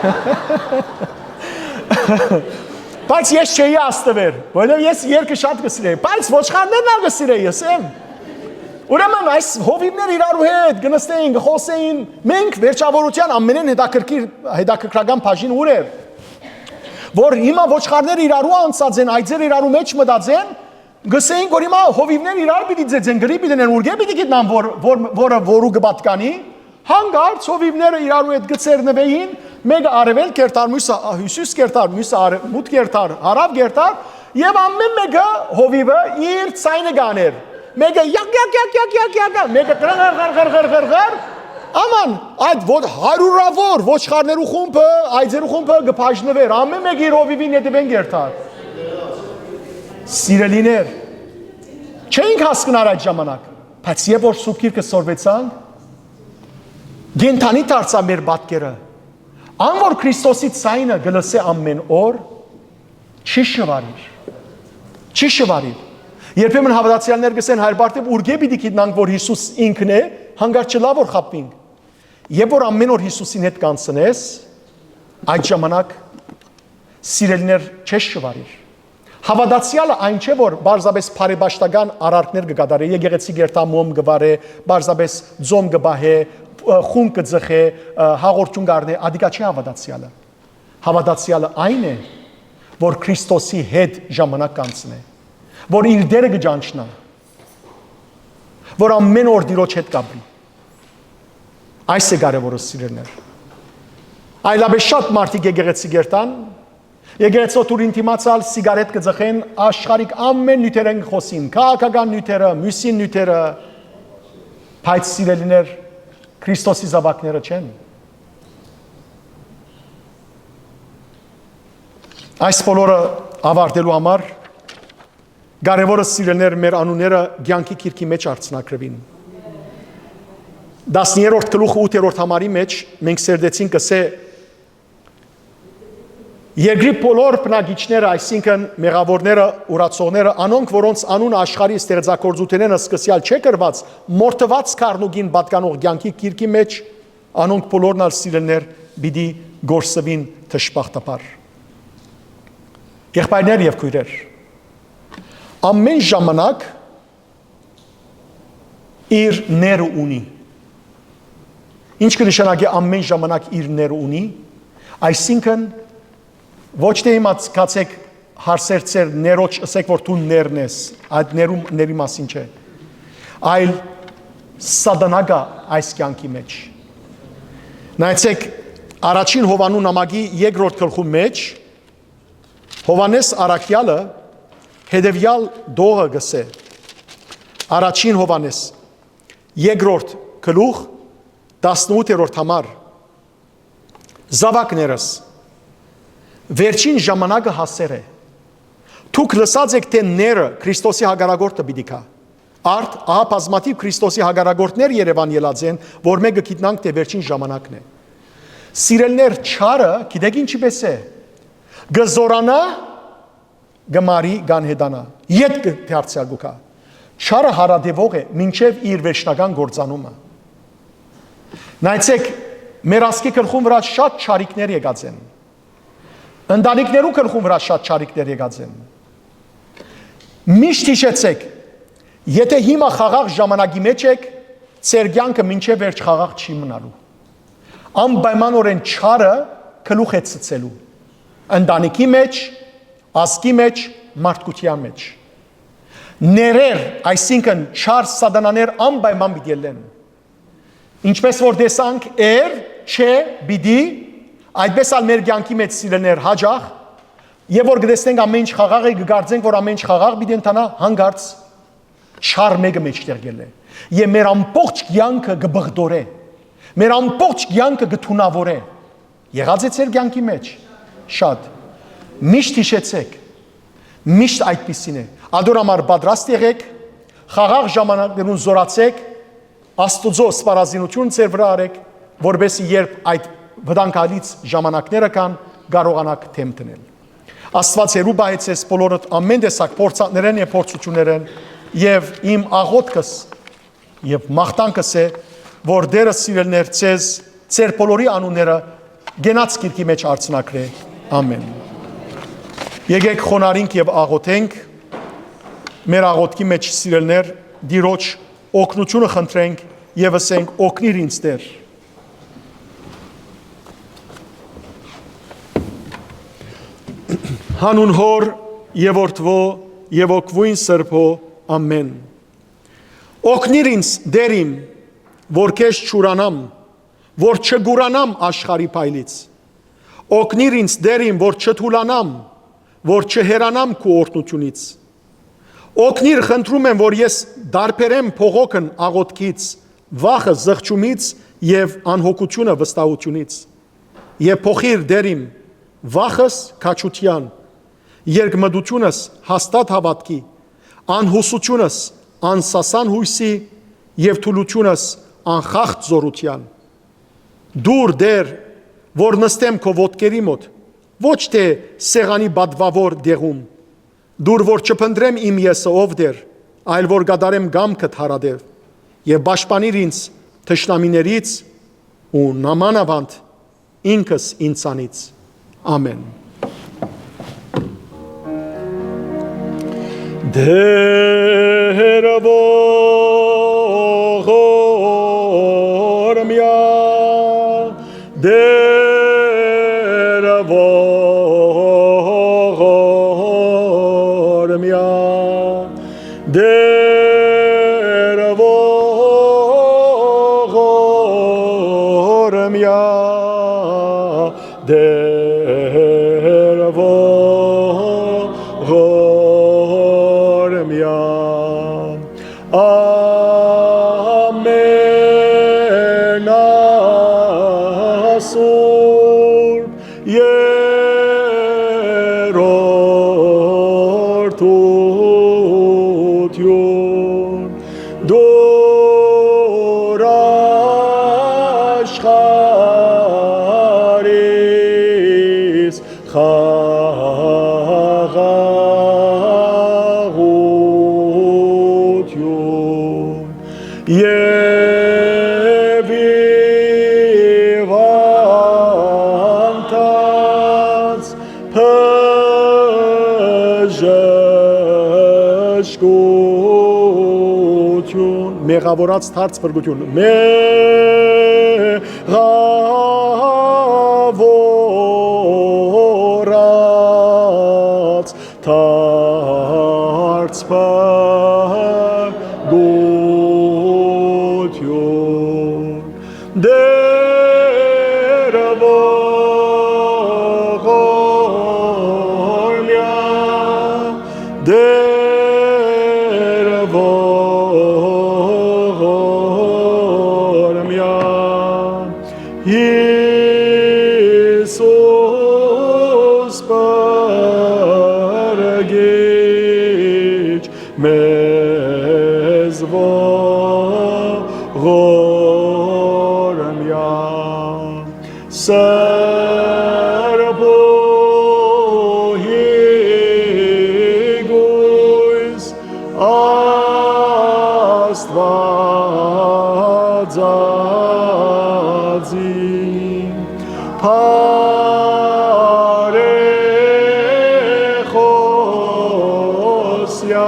Բայց ես չէի աստվեր, որովհետև ես երկը շատ կսիրեի, բայց ոչխարներն ալ կսիրեի, եսեմ։ Ուրեմն այս հովիվներ իրարու հետ գնստեին, գխոսեին, մենք վերջավորության ամենեն հետաքրքրական բաժին ուր էր, որ հիմա ոչխարները իրարու անցած են, այծերը իրարու մեջ մտած են, գսեին, որ հիմա հովիվներ իրար պիտի ձեծեն, գրի պիտի դեն, ուրգե պիտի գիտնան, որը որու գպատկանի, հանգարց հովիվները իրարու հետ գծերնվեին, մեկը արևել կերտար, մյուսը հյուսիս կերտար, մյուսը մութ կերտար, հարավ կերտար, եւ ամեն մեկը հովիվը իր ցայնը գաներ։ Մեկը յակ, մեկը գրգր, աման, այդ հարյուրավոր ոչխարներու խումբը, այծերու խումբը գփաժնվեր, ամեն մեկը իր հովիվին հետևեն կերտար։ Սիրելիներ, չէինք հասկնար այդ ժամանակ, բայց երբ որ Սուրբ Գիրքը սորվեցանք, գենթանի դարձա մեր պատկերը, ան որ Քրիստոսի ցայնը գլսե ամեն օր, չի շվարիր։ Երբեմն հավատացյալներ գսեն հայր բարտև ուրգե պիտի գիտնանք, որ Հիսուս ինքն է, հանգար չլա որ խապվինք։ Երբ որ ամեն օր Հիսուսին հետ կանցնես, այդ ժամանակ սիրելիներ չես շվարիր։ Հավատացյալը այն չէ, որ բարձրապես բարեբաշտական արարքներ կգադարի, եկեղեցի գերտամոմ գվարե, բարձրապես ձոմ գբահե, խուն կձխե, հաղորդություն գարնե, ադիկա չի հավատացյալը։ Հավատացյալը այն է, որ Քրիստոսի հետ ժամանակ կանցնե, որ իր դերը կջանչնա, որ ամեն օր դիրոջ հետ կապրի։ Այս է կարևորը սիրելիներ։ Այլապես շատ մարդիկ եկեղեցի գերտան, եկեղեցու տուրին դիմացալ սիգարետ կձխեն, աշխարհիկ ամեն նյութեր են խոսին, քաղաքական նյութերը, մյուսին նյութերը, բայց սիրելիներ Քրիստոսի զավակները չեն։ Այս բոլորը ավարտելու համար կարևորը սիրելիներ մեր անունները կյանքի քիրքի մեջ արցնակրվին։ 10-րդ գլուխ 8-րդ համարի մեջ մենք սերդեցինք կսե երկրի բոլոր բնակիչները, այսինքն մեղավորները, ուրացողները, անոնք որոնց անունը աշխարհի ստեղծագործությունները սկսյալ չէ կրված, մորթված քառնուգին պատկանող կյանքի քիրքի մեջ, անոնք բոլորն ալ սիրելիներ պիտի գործվին թշպախտաբար։ Եղբայրներ եւ քույրեր, ամեն ժամանակ իր ները ունի։ Ինչ կնշանակի ամեն ժամանակ իր ները ունի, այսինքն ոչ թե իմացկացեք հարսերցեր ներոջ ասեք որ դու ներն ես, այդ ների մասին չէ, այլ սատանագա այս կյանքի մեջ։ Նայեցեք առաջին Հովանու նամակի 2-րդ գլխու մեջ Հովանես Արաքյալը հետևյալ դողը գսե։ Առաջին Հովանես 2-րդ գլուխ 18-րդ համար զավակներս վերջին ժամանակը հասեր է։ Դուք լսած եք թե ները Քրիստոսի հագարագործը պիտի կա։ Արդ ահա բազմաթիվ Քրիստոսի հագարագործներ Երևան ելած են, որ մեկը գիտնանք թե վերջին ժամանակն է։ Սիրելներ չարը գիտեք ինչի պես է։ Գզորանա գմարի գանհետանա։ Ետ դարձյալ գուկա։ Չարը հարադևող է մինչև իր վերջնական գործանումը։ Նայեցեք, մեր ասկի գլխում վրա շատ չարիքներ եկած են։ Ընտանիքներու գլխում վրա շատ չարիքներ եկած են։ Միշտ հիշեցեք, եթե հիմա խաղաղ ժամանակի մեջ եք, ձեր կյանքը մինչև վերջ խաղաղ չի մնալու։ Անպայմանորեն չարը գլուխ է ցցելու։ Ընտանիքի մեջ, ասկի մեջ, մարդկության մեջ։ Ներեր, այսինքն չար սատանաներ անպայման պիտի ելեն։ Ինչպես որ տեսանք, չէ, պիտի, այդպես ալ մեր կյանքի մեջ սիրելներ հաջող, եւ որ գտեսնենք ամեն ինչ խաղաղ է, կգարձենք, որ ամեն ինչ խաղաղ պիտի ընթանա, հանգարց չար մեկը մեջտեղ ելե։ Եվ մեր ամբողջ կյանքը կբղդորե։ Մեր ամբողջ կյանքը կթունավորե։ Եղած է ձեր կյանքի մեջ։ Շատ։ Միշտ հիշեցեք։ Միշտ այդպիսին է։ Ադորամար պատրաստ եղեք, խաղաղ ժամանակներուն զորացեք, Աստուծո սպառազինություն ձեր վրա արեք, որբեսի երբ այդ վտանգալից ժամանակները կան, կարողանաք թեմ տնել։ Աստված երու բայեցես բոլորդ ամեն տեսակ փորձանքներեն եւ փորձություններեն եւ իմ աղոթքս եւ մաղթանքս է, որ դերը սիրելներ ցեզ ձեր բոլորի անունները գենաց գիրքի մեջ արցնակրե։ Ամեն։ Եկեք խոնարհենք եւ աղոթենք։ Մեր աղոթքի մեջ սիրելներ Տիրոջ օգնությունը խնդրենք եւ ասենք օգնիր ինձ Տեր։ Հանուն Հոր եւ Որդվո եւ Օգվույն Սրբո ամեն։ Օգնիր ինձ Տեր իմ, որ քեզ չուրանամ, որ չգուրանամ աշխարհի փայլից։ Օգնիր ինձ Տեր իմ, որ չթուլանամ, որ չհերանամ քո օրհնությունից։ Օգնիր խնդրում եմ, որ ես դարբերեմ փողոքն աղոթքից, վախը զղջումից եւ անհոգությունը վստահությունից։ Եվ փոխիր Տեր իմ վախս քաչության, երկմտությունս հաստատ հավատքի, անհուսությունս անսասան հույսի եւ թուլությունս անխախտ զորության։ Դուր Տեր, որ նստեմ քո ոտքերի մոտ, ոչ թե սեղանի բադվավոր դեղում, դուր որ չփնտրեմ իմ եսը ով Տեր, այլ որ գադարեմ գամքդ հարադև, եւ պաշտպանիր ինձ թշնամիներից ու նամանավանդ ինքս ինձանից։ Ամեն։ Դեր ողորմյա, դեր ողորմյա, դեր ողորմյա, դեր ողորմյա, ամենասուրբ երրորդություն, դուր աշխարհիս խաղաղություն եւ իվանտած բժշկություն, մեղավորած թարց վրգություն, մեղավորած թարց վրգություն, դեր ողորմյա, դեր ողորմյա, Հիսուս պարգիչ մեզ ողորմյա, Սրբոյի գույս Աստվածածին Փարեխոսյա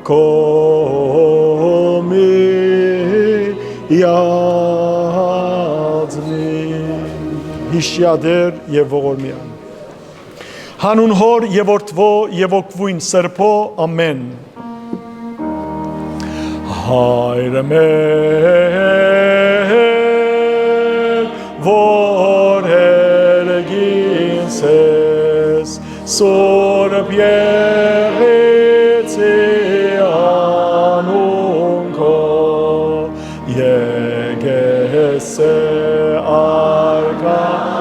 կոմի Հիշյադեր և ողորմյան Հանուն հոր և որդվո և ոգվույն սրբո ամեն Հայր մեր որ հերգինս ես սորբ եղեցի անուն քո եկես արկայություն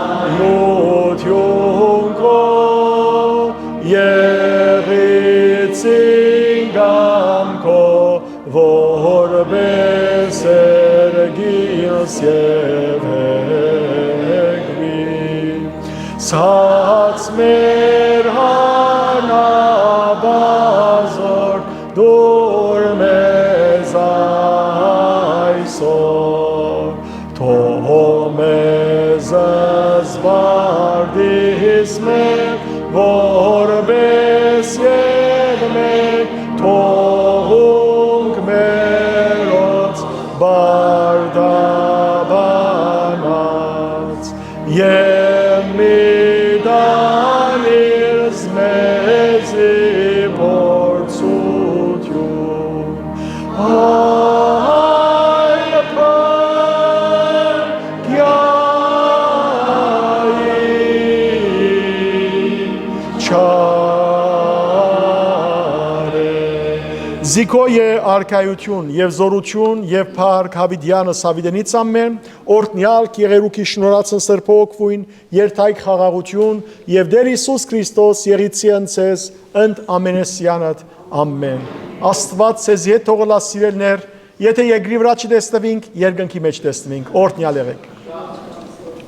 քո եղեցին գամ քո որպես երգինս և հեգվի Սաց մեր հանաբազոր դուր մեզ այսօր Թող մեզ զվարդիս մեր որպես և մեկ թողունք մերոց բարդաբանած և մի դանիրս մեզի փորձություն այլ Զիկոյ է արկայություն և զորություն և պարկ հավիդյանը սավիդենից ամեն, օրտնյալ կեղերուքի շնորացն սրբո ոգվույն, երթայք խաղաղություն և դեր Իսուս Քրիստոս եղիցի ընցես ընդ ամենեսյանըտ ամեն։ Աստված սեզ հետ թողլա սիրելներ, եթե երկրի վրա չտեսնվինք, երկնքի մեջ տեսնվինք, օրտնյալ եղեք։